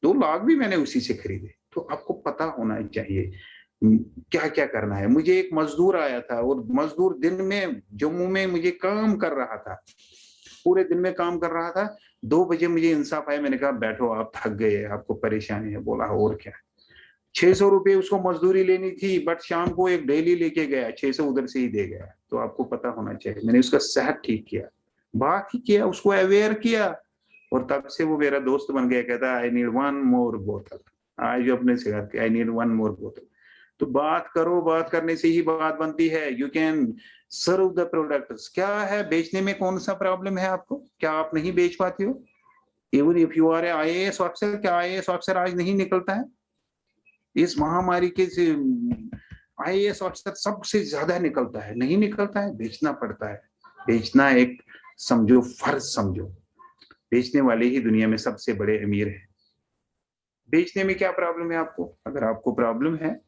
2 लाख भी मैंने उसी से खरीदे। तो आपको पता होना चाहिए क्या क्या करना है। मुझे एक मजदूर आया था, और मजदूर दिन में जम्मू में मुझे काम कर रहा था, पूरे दिन में काम कर रहा था। 2 बजे मुझे इंसाफ आया, मैंने कहा बैठो आप थक गए, आपको परेशानी है। बोला और क्या। 600 रुपये उसको मजदूरी लेनी थी, बट शाम को एक डेली लेके गया, 600 उधर से ही दे गया। तो आपको पता होना चाहिए, मैंने उसका सेहत ठीक किया, बात ही किया, उसको अवेयर किया, और तब से वो मेरा दोस्त बन गया। कहता आई नीड 1 मोर बोतल, आज अपने से आई नीड 1 मोर बोतल। तो बात करो, बात करने से ही बात बनती है। You can serve the products. क्या है बेचने में, कौन सा प्रॉब्लम है आपको, क्या आप नहीं बेच पाते हो? Even if you are IAS officer, क्या आईएएस ऑफिसर आज नहीं निकलता है? इस महामारी के से आईएएस ऑफिसर सबसे ज्यादा निकलता है, नहीं निकलता है, बेचना पड़ता है। बेचना एक समझो फर्ज समझो। बेचने वाले ही दुनिया में सबसे बड़े अमीर हैं। बेचने में क्या प्रॉब्लम है आपको? अगर आपको प्रॉब्लम है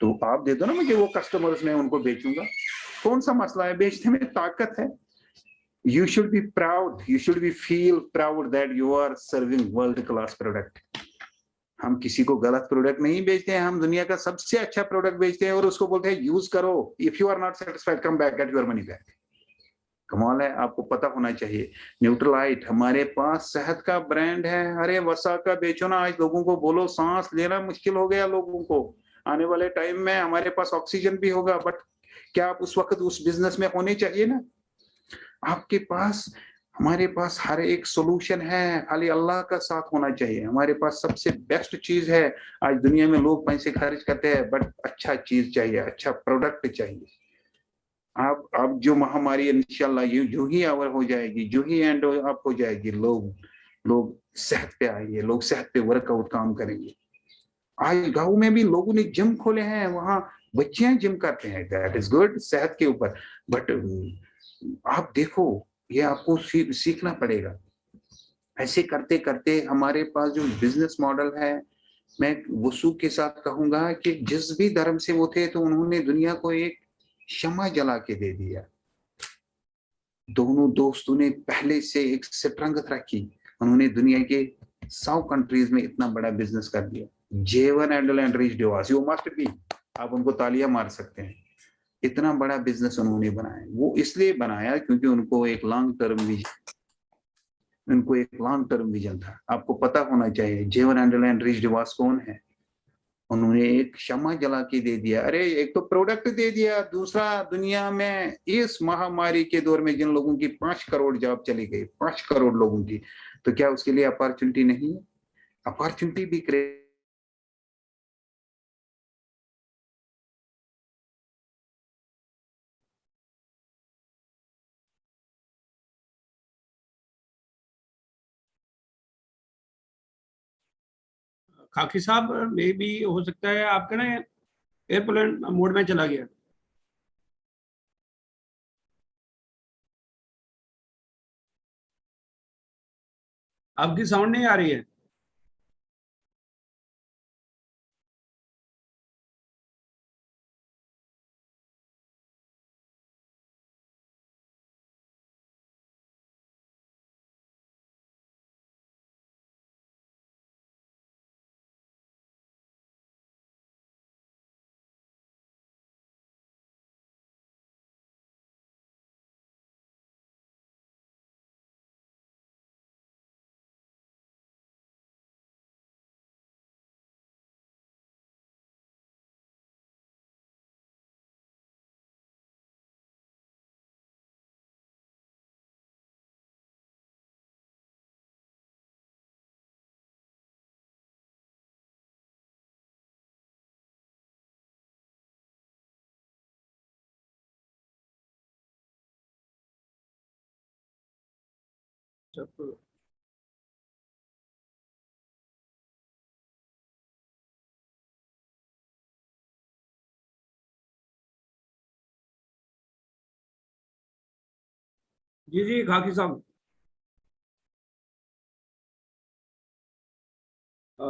तो आप दे दो ना मुझे वो कस्टमर्स, मैं उनको बेचूंगा। कौन सा मसला है? बेचने में ताकत है। You should be proud, you should be feel proud that you are serving world class product. हम किसी को गलत प्रोडक्ट नहीं बेचते हैं, हम दुनिया का सबसे अच्छा प्रोडक्ट बेचते हैं, और उसको बोलते हैं यूज करो, if you are not satisfied come back, get your money back. कमाल है, आपको पता होना चाहिए। न्यूट्रलाइट हमारे पास सेहत का ब्रांड है। अरे वसा का बेचो ना, आज लोगों को बोलो, सांस लेना मुश्किल हो गया लोगों को। आने वाले टाइम में हमारे पास ऑक्सीजन भी होगा, बट क्या आप उस वक्त उस बिजनेस में होने चाहिए ना? आपके पास, हमारे पास हर एक सोल्यूशन है, खाली अल्लाह का साथ होना चाहिए। हमारे पास सबसे बेस्ट चीज है। आज दुनिया में लोग पैसे खर्च करते हैं, बट अच्छा चीज चाहिए, अच्छा प्रोडक्ट चाहिए। आप अब जो महामारी इंशाल्लाह जो ही अवर हो जाएगी, जो ही एंड अप हो जाएगी, लोग लोग सेहत पे आएंगे, लोग सेहत पे वर्कआउट काम करेंगे। आज गांव में भी लोगों ने जिम खोले हैं, वहां बच्चियां जिम करते हैं, दैट इज गुड, सेहत के ऊपर। बट आप देखो, ये आपको सीखना पड़ेगा। ऐसे करते करते हमारे पास जो बिजनेस मॉडल है, मैं वसु के साथ कहूंगा कि जिस भी धर्म से वो थे, तो उन्होंने दुनिया को एक क्षमा जला के दे दिया। दोनों दोस्तों ने पहले से एक स्ट्रेंथ रखी, उन्होंने दुनिया के 100 कंट्रीज में इतना बड़ा बिजनेस कर दिया। जेवन एंडल एंड रीच डिवास, यू मस्ट बी, आप उनको तालियां मार सकते हैं। इतना बड़ा बिजनेस उन्होंने बनाया, वो इसलिए बनाया क्योंकि उनको एक लॉन्ग टर्म विजन था। आपको पता होना चाहिए जेवन एंडल एंड रीच डिवास कौन है। उन्होंने एक क्षमा जला के दे दिया। अरे एक तो प्रोडक्ट दे दिया, दूसरा दुनिया में इस महामारी के दौर में जिन लोगों की 5 करोड़ जॉब चली गई, 5 करोड़ लोगों की, तो क्या उसके लिए अपॉर्चुनिटी नहीं है? अपॉर्चुनिटी भी क्रिएट। खाकी साहब मे भी हो सकता है आपका ना एयरप्लेन मोड में चला गया। आपकी साउंड नहीं आ रही है। सब जी जी खाकी साहब। अ,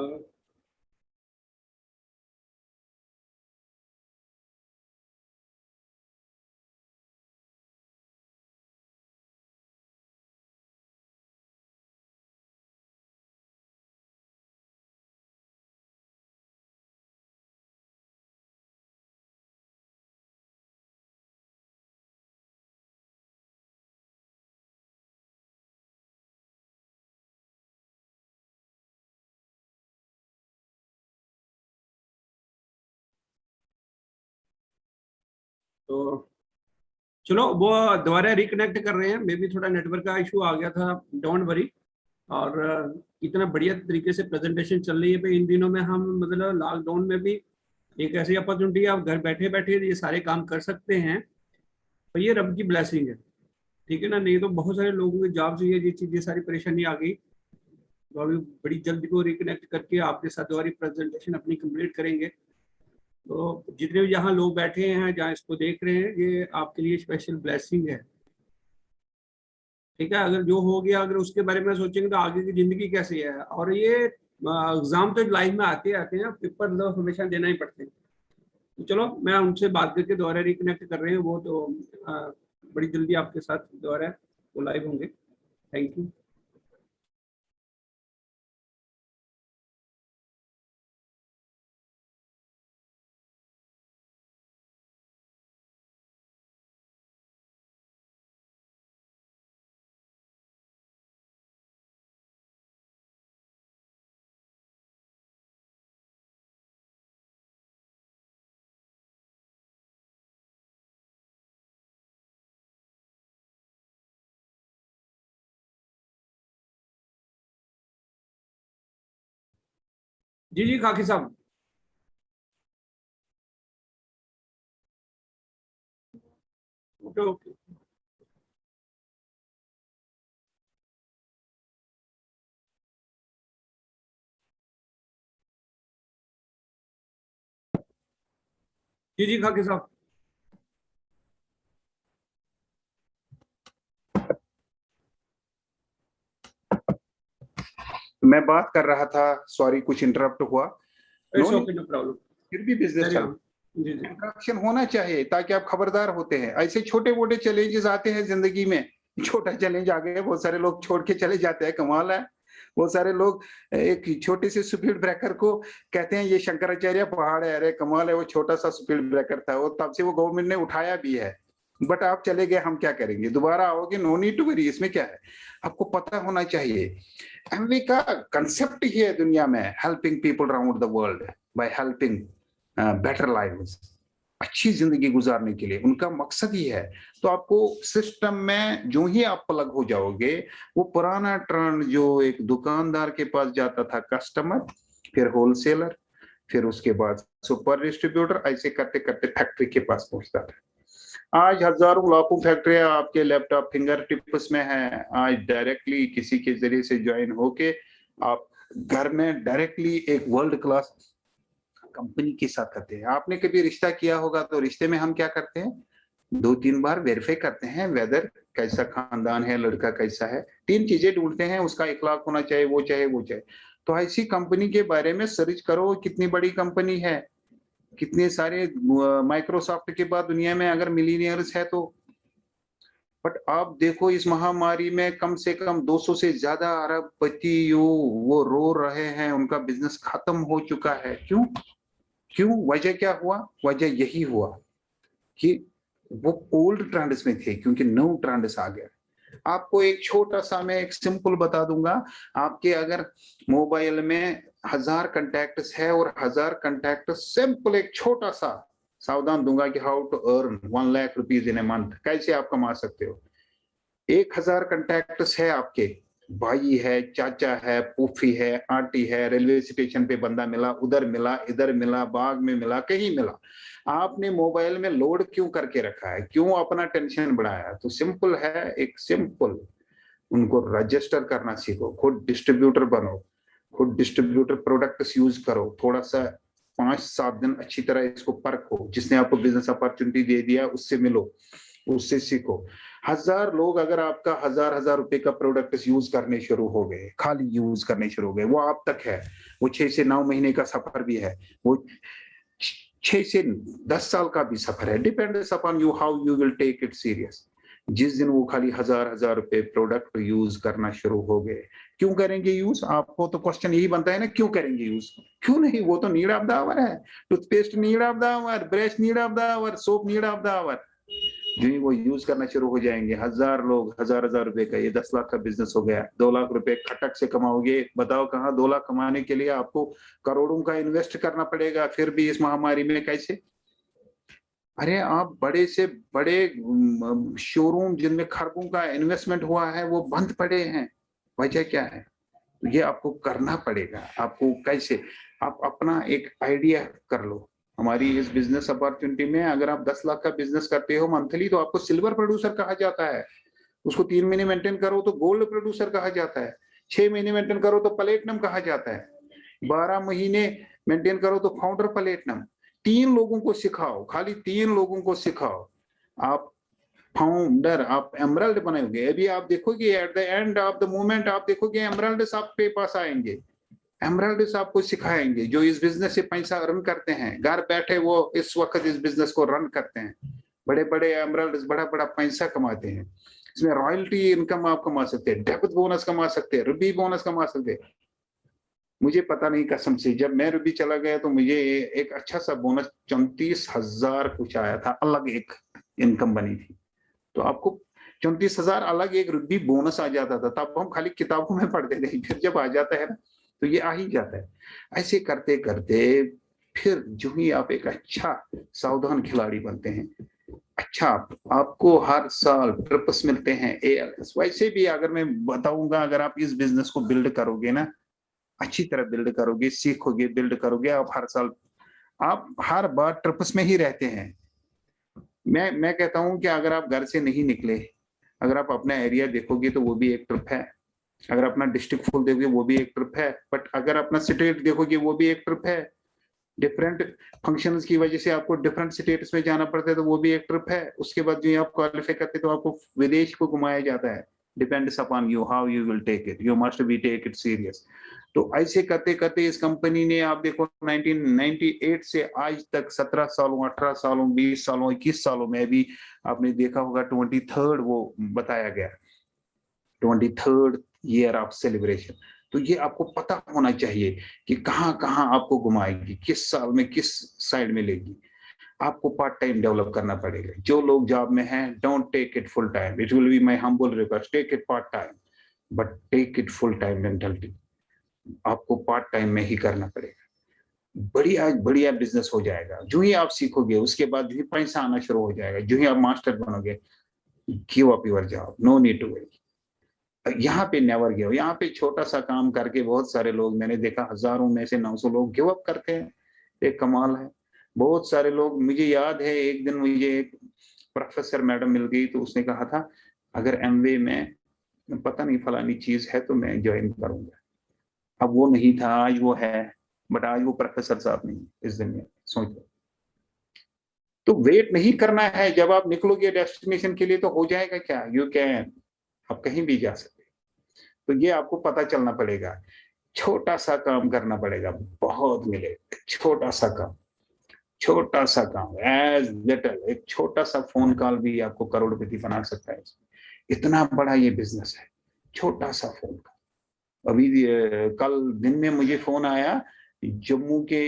तो चलो वो दोबारा रिकनेक्ट कर रहे हैं, मे बी थोड़ा नेटवर्क का इशू आ गया था, डोंट वरी। और इतना बढ़िया तरीके से प्रेजेंटेशन चल रही है पे इन दिनों में हम मतलब लॉकडाउन में भी एक ऐसी अपॉर्चुनिटी, आप घर बैठे बैठे ये सारे काम कर सकते हैं, तो ये रब की ब्लेसिंग है। ठीक है ना, नहीं तो बहुत सारे लोगों की जॉब से ये चीज, ये सारी परेशानी आ गई। तो अभी बड़ी जल्दी को रिकनेक्ट करके आपके साथ दोबारा प्रेजेंटेशन अपनी कंप्लीट करेंगे। तो जितने भी यहाँ लोग बैठे हैं, जहाँ इसको देख रहे हैं, ये आपके लिए स्पेशल ब्लेसिंग है। ठीक है, अगर जो हो गया अगर उसके बारे में सोचेंगे तो आगे की जिंदगी कैसी है। और ये एग्जाम तो लाइफ में आते आते हैं, पेपर तो हमेशा देना ही पड़ते हैं। तो चलो मैं उनसे बात करके दोबारा रिकनेक्ट कर रहे हैं, वो तो बड़ी जल्दी आपके साथ दोबारा वो लाइव होंगे। Thank you. जी जी खाकी साहब। Okay okay. जी जी खाकी साहब। मैं बात कर रहा था, सॉरी कुछ इंटरप्ट हुआ। No it's need, okay, no problem. फिर भी बिजनेस कैरी चल, ऑन। जी जी। इंट्रैक्शन होना चाहिए ताकि आप खबरदार होते हैं। ऐसे छोटे मोटे चैलेंजेस आते हैं जिंदगी में, छोटा चैलेंज आ गया, बहुत सारे लोग छोड़ के चले जाते हैं, कमाल है। बहुत सारे लोग एक छोटे से स्पीड ब्रेकर को कहते हैं ये शंकराचार्य पहाड़ है, अरे कमाल है, वो छोटा सा स्पीड ब्रेकर था, वो तब से वो गवर्नमेंट ने उठाया भी है। बट आप चले गए, हम क्या करेंगे, दोबारा आओगे, नो नीड टू वरी, इसमें क्या है। आपको पता होना चाहिए एमवे का कंसेप्ट ही है दुनिया में, helping people around the world by helping better lives, अच्छी जिंदगी गुजारने के लिए उनका मकसद ही है। तो आपको सिस्टम में जो ही आप प्लग हो जाओगे, वो पुराना ट्रेंड जो एक दुकानदार के पास जाता था कस्टमर, फिर होलसेलर, फिर उसके बाद सुपर डिस्ट्रीब्यूटर, ऐसे करते करते फैक्ट्री के पास पहुंचता था। आज हजारों लाखों फैक्ट्रियां आपके लैपटॉप फिंगर टिप्स में है। आज डायरेक्टली किसी के जरिए से ज्वाइन होके आप घर में डायरेक्टली एक वर्ल्ड क्लास कंपनी के साथ करते हैं। आपने कभी रिश्ता किया होगा, तो रिश्ते में हम क्या करते हैं, 2-3 बार वेरीफाई करते हैं, वेदर कैसा खानदान है, लड़का कैसा है, 3 चीजें ढूंढते हैं, उसका इखलाक होना चाहिए, वो चाहे वो चाहे। तो ऐसी कंपनी के बारे में सर्च करो, कितनी बड़ी कंपनी है, कितने सारे, माइक्रोसॉफ्ट के बाद दुनिया में अगर मिलीनियर्स है तो। बट आप देखो इस महामारी में कम से कम 200 से ज्यादा अरबपति वो रो रहे हैं, उनका बिजनेस खत्म हो चुका है। क्यों? क्यों? वजह क्या हुआ? वजह यही हुआ कि वो ओल्ड ट्रेंड्स में थे, क्योंकि न्यू ट्रेंड्स आ गया। आपको एक छोटा सा मैं एक सिंपल बता दूंगा। आपके अगर मोबाइल में 1000 कॉन्टैक्ट्स है और 1000 कॉन्टैक्ट, सिंपल एक छोटा सा सावधान दूंगा कि how to earn 1 lakh rupees in a month, कैसे आप कमा सकते हो। 1000 कॉन्टैक्ट्स है आपके, भाई है, चाचा है, फूफी है, आंटी है, रेलवे स्टेशन पे बंदा मिला, उधर मिला, इधर मिला, बाग में मिला, कहीं मिला। आपने मोबाइल में लोड क्यों करके रखा है, क्यों अपना टेंशन बढ़ाया? तो सिंपल है, एक सिंपल उनको रजिस्टर करना सीखो, खुद डिस्ट्रीब्यूटर बनो, खुद डिस्ट्रीब्यूटर प्रोडक्ट्स यूज करो, थोड़ा सा 5-7 दिन अच्छी तरह इसको परखो, जिसने आपको बिजनेस अपॉर्चुनिटी दे दिया उससे मिलो, उससे सीखो। 1000 लोग अगर आपका 1000 रुपए का प्रोडक्ट यूज करने शुरू हो गए, खाली यूज करने शुरू हो गए, वो आप तक है, वो 6 से 9 महीने का सफर भी है, वो 6 से 10 साल का भी सफर है, depends upon you how you will take it serious. जिस दिन वो खाली 1000 रुपए प्रोडक्ट यूज करना शुरू हो गए, क्यों करेंगे यूज? आपको तो क्वेश्चन यही बनता है ना, क्यों करेंगे यूज? क्यों नहीं, वो तो नीड ऑफ द आवर है, toothpaste need of the hour, brush need of the hour, soap need of the hour. जो ही वो यूज करना शुरू हो जाएंगे, 1000 लोग, 1000 रुपए का, ये 10 लाख का बिजनेस हो गया। 2 लाख रुपए खटक से कमाओगे, बताओ कहाँ? 2 लाख कमाने के लिए आपको करोड़ों का इन्वेस्ट करना पड़ेगा, फिर भी इस महामारी में कैसे? अरे आप बड़े से बड़े शोरूम जिनमें खरबों का इन्वेस्टमेंट हुआ है वो बंद पड़े हैं, वजह क्या है? ये आपको करना पड़ेगा। आपको कैसे? आप अपना एक आइडिया कर लो। हमारी इस बिजनेस अपॉर्चुनिटी में अगर आप 10 लाख का बिजनेस करते हो मंथली, तो आपको सिल्वर प्रोड्यूसर कहा जाता है। उसको 3 महीने मेंटेन करो तो गोल्ड प्रोड्यूसर कहा जाता है, 6 महीने मेंटेन करो तो प्लेटिनम कहा जाता है, 12 महीने मेंटेन करो तो फाउंडर प्लेटिनम। 3 लोगों को सिखाओ, खाली 3 लोगों को सिखाओ, आप फाउंडर, आप एमरल्ड बनाओगे। अभी आप देखोगे at the end of the moment, आप देखोगे एमरल्ड्स आपके पास आएंगे, एमरल्ड्स आपको सिखाएंगे, जो इस बिजनेस से पैसा अर्न करते हैं, घर बैठे वो इस वक्त इस बिजनेस को रन करते हैं। बड़े बड़े एमरल्ड्स बड़ा बड़ा पैसा कमाते हैं, इसमें रॉयल्टी इनकम आप कमा सकते हैं, डेप्थ बोनस कमा सकते हैं, रुबी बोनस कमा सकते हैं। मुझे पता नहीं कसम से, जब मैं रुबी चला गया तो मुझे एक अच्छा सा बोनस 34,000 कुछ आया था, अलग एक इनकम बनी थी। तो आपको 34,000 अलग एक रुपी बोनस आ जाता था, तब हम खाली किताबों में पढ़ते थे, फिर जब आ जाता है ना तो ये आ ही जाता है। ऐसे करते करते फिर जो ही आप एक अच्छा सावधान खिलाड़ी बनते हैं, अच्छा आपको हर साल ट्रिप्स मिलते हैं, ALS। वैसे भी अगर मैं बताऊंगा, अगर आप इस बिजनेस को बिल्ड करोगे ना, अच्छी तरह बिल्ड करोगे, सीखोगे, बिल्ड करोगे, आप हर साल, आप हर बार ट्रिप्स में ही रहते हैं। मैं कहता हूं कि अगर आप घर से नहीं निकले, अगर आप अपना एरिया देखोगे तो वो भी एक ट्रिप है, अगर अपना डिस्ट्रिक्ट फुल देखोगे वो भी एक ट्रिप है, बट अगर अपना स्टेट देखोगे वो भी एक ट्रिप है। डिफरेंट फंक्शंस की वजह से आपको डिफरेंट स्टेट्स में जाना पड़ता है, तो वो भी एक ट्रिप है। उसके बाद जो आप क्वालिफाई करते तो आपको विदेश को घुमाया जाता है। Depends upon you how you will take it, you must be take it serious. तो ऐसे करते करते इस कंपनी ने, आप देखो 1998 से आज तक 17 सालों, 18 सालों, 20 सालों, 21 सालों में, भी आपने देखा होगा 23rd वो बताया गया, 23rd ईयर ऑफ सेलिब्रेशन। तो ये आपको पता होना चाहिए कि कहाँ कहाँ आपको घुमाएगी, किस साल में किस साइड में लेगी। आपको पार्ट टाइम डेवलप करना पड़ेगा। जो लोग जॉब में हैं, don't take it full time, it will be my humble request, take it part time, but take it full time mentality. आपको पार्ट टाइम में ही करना पड़ेगा। बढ़िया बढ़िया बिजनेस हो जाएगा। जो ही आप सीखोगे उसके बाद जो ही पैसा आना शुरू हो जाएगा, जो ही आप मास्टर बनोगे, give up your job, no need to wait. यहाँ पे नेवर गिव। यहाँ पे छोटा सा काम करके बहुत सारे लोग, मैंने देखा हजारों में से 900 लोग गिव अप करते हैं। एक कमाल है। बहुत सारे लोग, मुझे याद है एक दिन मुझे एक प्रोफेसर मैडम मिल गई, तो उसने कहा था अगर एमवे में पता नहीं फलानी चीज है तो मैं ज्वाइन करूंगा। अब वो नहीं था, आज वो है, बट आज वो प्रोफेसर साहब नहीं इस दिन में, सोच लो। तो वेट नहीं करना है, जब आप निकलोगे डेस्टिनेशन के लिए तो हो जाएगा क्या, यू कैन, आप कहीं भी जा सकते। तो ये आपको पता चलना पड़ेगा। छोटा सा काम करना पड़ेगा, बहुत मिलेगा। छोटा सा काम, छोटा सा काम, एज लिटिल, एक छोटा सा फोन कॉल भी आपको करोड़पति बना सकता है। इतना बड़ा ये बिजनेस है, छोटा सा फोन कॉल। अभी कल दिन में मुझे फोन आया जम्मू के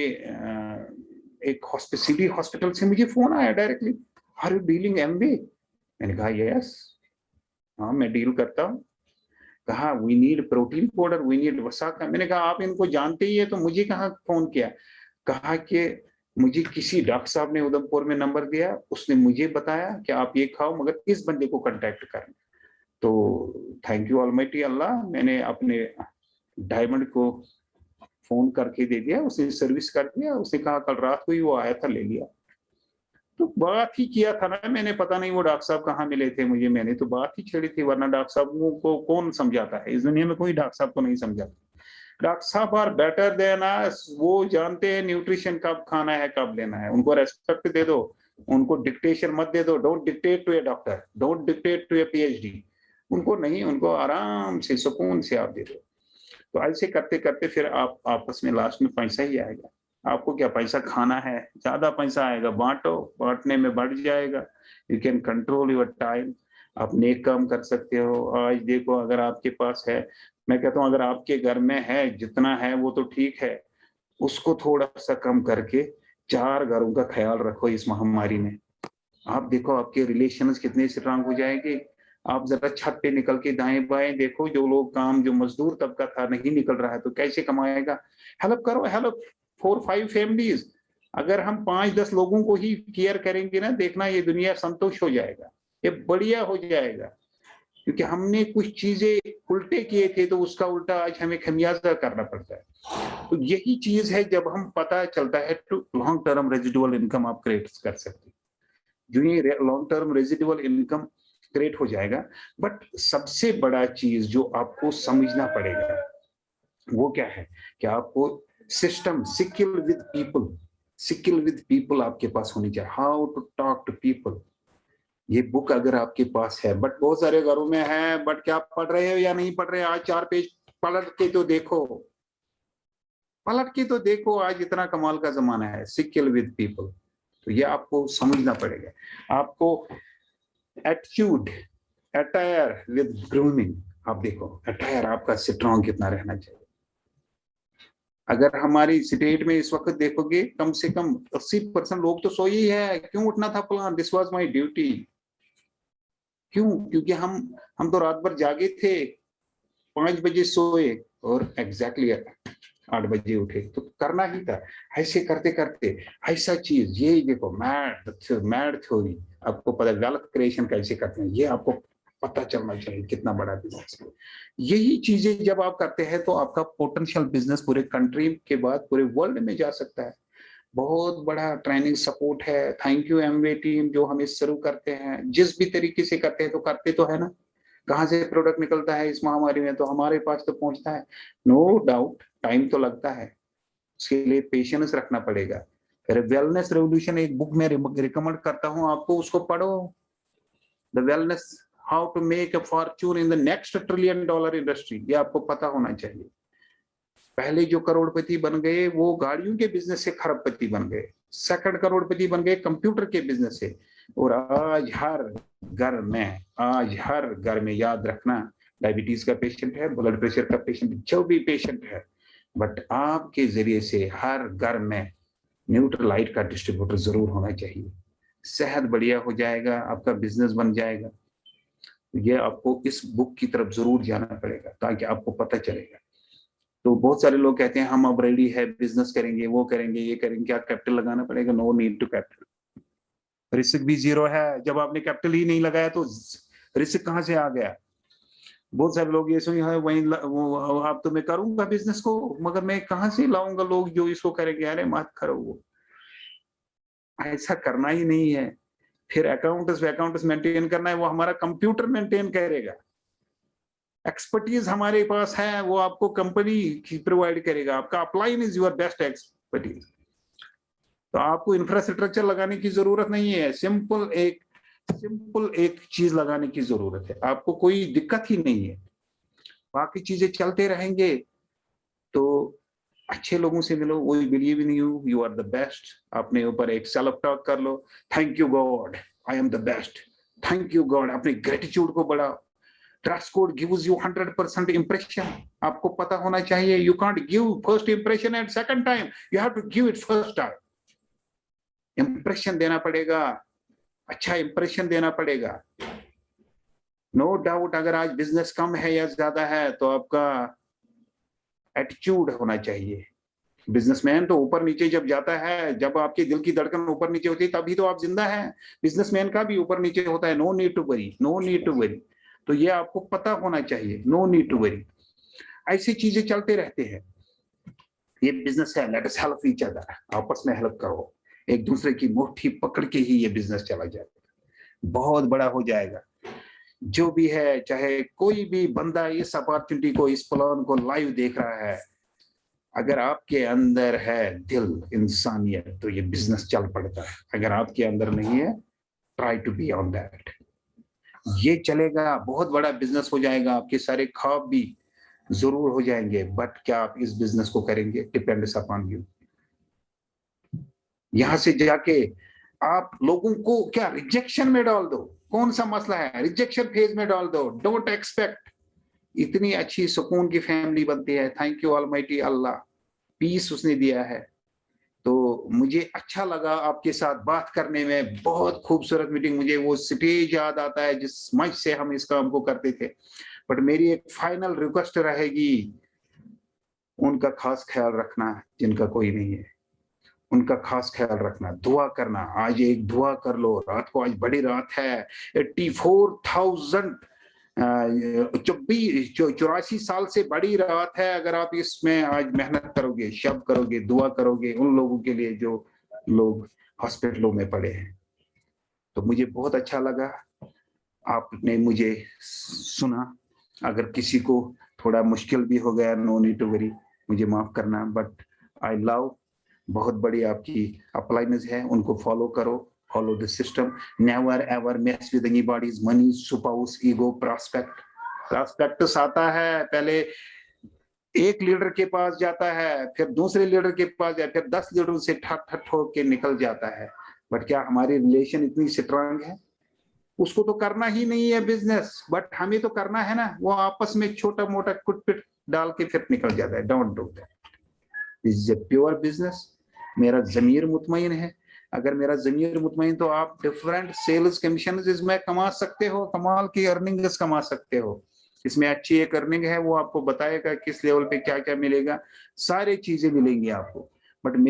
एक सिटी हॉस्पिटल से, मुझे फोन आया directly, are you dealing Amway? मैंने कहा यस, हाँ मैं डील करता हूँ। कहा we need protein powder, we need वसाका। मैंने कहा आप इनको जानते ही है तो मुझे कहाँ फोन किया? कहा कि मुझे किसी डॉक्टर साहब ने उधमपुर में नंबर दिया, उसने मुझे बताया कि आप ये खाओ, मगर इस बंदे को कांटेक्ट करें। तो थैंक यू ऑलमाइटी अल्लाह, मैंने अपने डायमंड को फोन करके दे दिया, उसने सर्विस कर दिया। उसने कहा कल रात को ही वो आया था, ले लिया। तो बात ही किया था ना मैंने, पता नहीं वो डॉक्टर साहब कहाँ मिले थे मुझे, मैंने तो बात ही छेड़ी थी, वरना डॉक्टर साहब को कौन समझाता है इस दुनिया में, कोई डॉक्टर साहब को नहीं समझाता। डॉक्टर साहब आर बेटर देन अस, वो जानते हैं न्यूट्रिशन कब खाना है कब लेना है, उनको रेस्पेक्ट दे दो, उनको डिक्टेशन मत दे दो, don't dictate to a doctor, don't dictate to a PhD, उनको नहीं, उनको आराम से सुकून से आप दे दो। तो ऐसे करते करते फिर आप आपस में लास्ट में पैसा ही आएगा। आपको क्या पैसा खाना है, ज्यादा पैसा आएगा, बांटो, बांटने में बढ़ जाएगा। You can control your time, आप नेक काम कर सकते हो। आज देखो अगर आपके पास है, मैं कहता हूँ अगर आपके घर में है जितना है वो तो ठीक है, उसको थोड़ा सा कम करके 4 घरों का ख्याल रखो इस महामारी में। आप देखो आपके रिलेशंस कितने स्ट्रांग हो जाएंगे। आप जरा छत पे निकल के दाएं बाएं देखो, जो लोग काम, जो मजदूर तबका था नहीं निकल रहा है तो कैसे कमाएगा, हेल्प करो, हेल्प 4-5 फैमिलीज। अगर हम 5-10 लोगों को ही केयर करेंगे ना, देखना ये दुनिया संतोष हो जाएगा, ये बढ़िया हो जाएगा। क्योंकि हमने कुछ चीजें उल्टे किए थे तो उसका उल्टा आज हमें खमियाजा करना पड़ता है। तो यही चीज है, जब हम पता चलता है तो लॉन्ग टर्म रेजिडुअल इनकम आप क्रिएट कर सकते हैं। जो ये long term residual income create हो जाएगा। बट सबसे बड़ा चीज जो आपको समझना पड़ेगा वो क्या है कि आपको सिस्टम, स्किल विद पीपल आपके पास होनी चाहिए, how to talk to people. ये बुक अगर आपके पास है, बट बहुत सारे घरों में है, बट क्या पढ़ रहे हो या नहीं पढ़ रहे, आज 4 पेज पलट के तो देखो, पलट के तो देखो, आज इतना कमाल का जमाना है, स्किल विद पीपल। तो ये आपको समझना पड़ेगा। आपको एटीट्यूड, अटायर विद ग्रूमिंग, आप देखो अटायर आपका स्ट्रॉन्ग कितना रहना चाहिए। अगर हमारी स्टेट में इस वक्त देखोगे कम से कम 80% लोग तो सोए ही है। क्यों उठना था plan, this was my duty. क्यों? क्योंकि हम तो रात भर जागे थे, 5 बजे सोए और एग्जैक्टली 8 बजे उठे, तो करना ही था। ऐसे करते करते ऐसा चीज, ये देखो मैड थ्योरी, आपको पता है वेल्थ क्रिएशन कैसे करते हैं, ये आपको पता चलना चाहिए कितना बड़ा बिजनेस है। यही चीजें जब आप करते हैं तो आपका पोटेंशियल बिजनेस पूरे कंट्री के बाद पूरे वर्ल्ड में जा सकता है। बहुत बड़ा ट्रेनिंग सपोर्ट है। थैंक यू एमवे टीम जो हमें शुरू करते हैं, जिस भी तरीके से करते हैं तो करते तो है ना। कहाँ से प्रोडक्ट निकलता है इस महामारी में तो हमारे पास तो पहुंचता है, नो डाउट टाइम तो लगता है, उसके लिए पेशेंस रखना पड़ेगा। फिर वेलनेस रेवोल्यूशन एक बुक में रिकमेंड करता हूँ आपको, उसको पढ़ो, the wellness how to make a fortune in the next $1 trillion industry. ये आपको पता होना चाहिए। पहले जो करोड़पति बन गए वो गाड़ियों के बिजनेस से खरबपति बन गए, सेकंड करोड़पति बन गए कंप्यूटर के बिजनेस से। और आज हर घर में याद रखना, डायबिटीज का पेशेंट है, ब्लड प्रेशर का पेशेंट, जो भी पेशेंट है, बट आपके जरिए से हर घर में न्यूट्रलाइट का डिस्ट्रीब्यूटर जरूर होना चाहिए। सेहत बढ़िया हो जाएगा, आपका बिजनेस बन जाएगा। ये आपको इस बुक की तरफ जरूर जाना पड़ेगा ताकि आपको पता चलेगा। तो बहुत सारे लोग कहते हैं हम अब रेडी है, बिजनेस करेंगे, वो करेंगे, ये करेंगे, क्या कैपिटल लगाना पड़ेगा? No need to capital, risk भी 0 है। जब आपने कैपिटल ही नहीं लगाया तो रिस्क कहाँ से आ गया? बहुत सारे लोग ये सोच है वही आप तो मैं करूंगा बिजनेस को, मगर मैं कहाँ से लाऊंगा लोग जो इसको करेंगे? अरे मत करो, वो ऐसा करना ही नहीं है। फिर अकाउंट्स मेंटेन करना है, वो हमारा कंप्यूटर मेंटेन करेगा। एक्सपर्टीज हमारे पास है, वो आपको कंपनी प्रोवाइड करेगा। आपका upline is your best expertise. तो आपको इंफ्रास्ट्रक्चर लगाने की जरूरत नहीं है, सिंपल एक चीज लगाने की जरूरत है, आपको कोई दिक्कत ही नहीं है। बाकी चीजें चलते रहेंगे। तो अच्छे लोगों से मिलो, वही believe in you are the best. अपने ऊपर एक सेल्फ टॉक कर लो, thank you God I am the best, thank you God. अपने ग्रेटिट्यूड को बढ़ाओ। Trust code gives you 100% impression. आपको पता होना चाहिए, you can't give first impression and second time, you have to give it first time. Impression देना पड़ेगा, अच्छा इंप्रेशन देना पड़ेगा। नो डाउट अगर आज बिजनेस कम है या ज्यादा है तो आपका एटीट्यूड होना चाहिए। बिजनेसमैन तो ऊपर नीचे जब जाता है, जब आपके दिल की धड़कन ऊपर नीचे होती है तभी तो आप जिंदा हैं। बिजनेसमैन का भी ऊपर नीचे होता है। No need to worry, no need to worry. तो ये आपको पता होना चाहिए, नो नीड टू वरी। ऐसी चीजें चलते रहते हैं। ये बिजनेस है, let us help each other, आपस में हेल्प करो। एक दूसरे की मुट्ठी पकड़ के ही ये बिजनेस चला जाएगा, बहुत बड़ा हो जाएगा। जो भी है, चाहे कोई भी बंदा इस अपॉर्चुनिटी को, इस प्लान को लाइव देख रहा है, अगर आपके अंदर है दिल, इंसानियत, तो ये बिजनेस चल पड़ता है। अगर आपके अंदर नहीं है, try to be on that, ये चलेगा, बहुत बड़ा बिजनेस हो जाएगा, आपके सारे ख्वाब भी जरूर हो जाएंगे। बट क्या आप इस बिजनेस को करेंगे, डिपेंड्स अपॉन यू। यहां से जाके आप लोगों को क्या रिजेक्शन में डाल दो, कौन सा मसला है, रिजेक्शन फेज में डाल दो, डोंट एक्सपेक्ट। इतनी अच्छी सुकून की फैमिली बनती है, thank you almighty Allah, peace उसने दिया है। तो मुझे अच्छा लगा आपके साथ बात करने में, बहुत खूबसूरत मीटिंग। मुझे वो स्टेज याद आता है जिस मंच से हम इस काम को करते थे। बट मेरी एक फाइनल रिक्वेस्ट रहेगी, उनका खास ख्याल रखना जिनका कोई नहीं है, उनका खास ख्याल रखना, दुआ करना। आज एक दुआ कर लो, रात को, आज बड़ी रात है, 84,000 84 साल से बड़ी रात है। अगर आप इसमें आज मेहनत करोगे, शब करोगे, दुआ करोगे उन लोगों के लिए जो लोग हॉस्पिटलों में पड़े हैं। तो मुझे बहुत अच्छा लगा, आपने मुझे सुना। अगर किसी को थोड़ा मुश्किल भी हो गया, नो नीड टू वरी, मुझे माफ करना। बट आई लव, बहुत बड़ी आपकी अप्लाइनेस है, उनको फॉलो करो, follow the system, never ever mess with anybody's money, spouse, ego, prospectus आता है, पहले एक लीडर के पास जाता है, फिर दूसरे लीडर के पास जाए, फिर 10 लीडरों से ठक ठक ठोक के निकल जाता है। बट क्या हमारी रिलेशन इतनी स्ट्रांग है? उसको तो करना ही नहीं है बिजनेस, बट हमें तो करना है ना। वो आपस में छोटा मोटा कुटपिट डाल के फिर निकल जाता है। Don't do that, this is a pure business. मेरा जमीर मुतमईन है। अगर मेरा जमीर मुतमईन, तो आप डिफरेंट सेल्स कमीशन इसमें कमा सकते हो, कमाल की अर्निंग्स कमा सकते हो। इसमें अच्छी एक अर्निंग है, वो आपको बताएगा किस लेवल पे क्या क्या मिलेगा, सारी चीजें मिलेंगी आपको। बट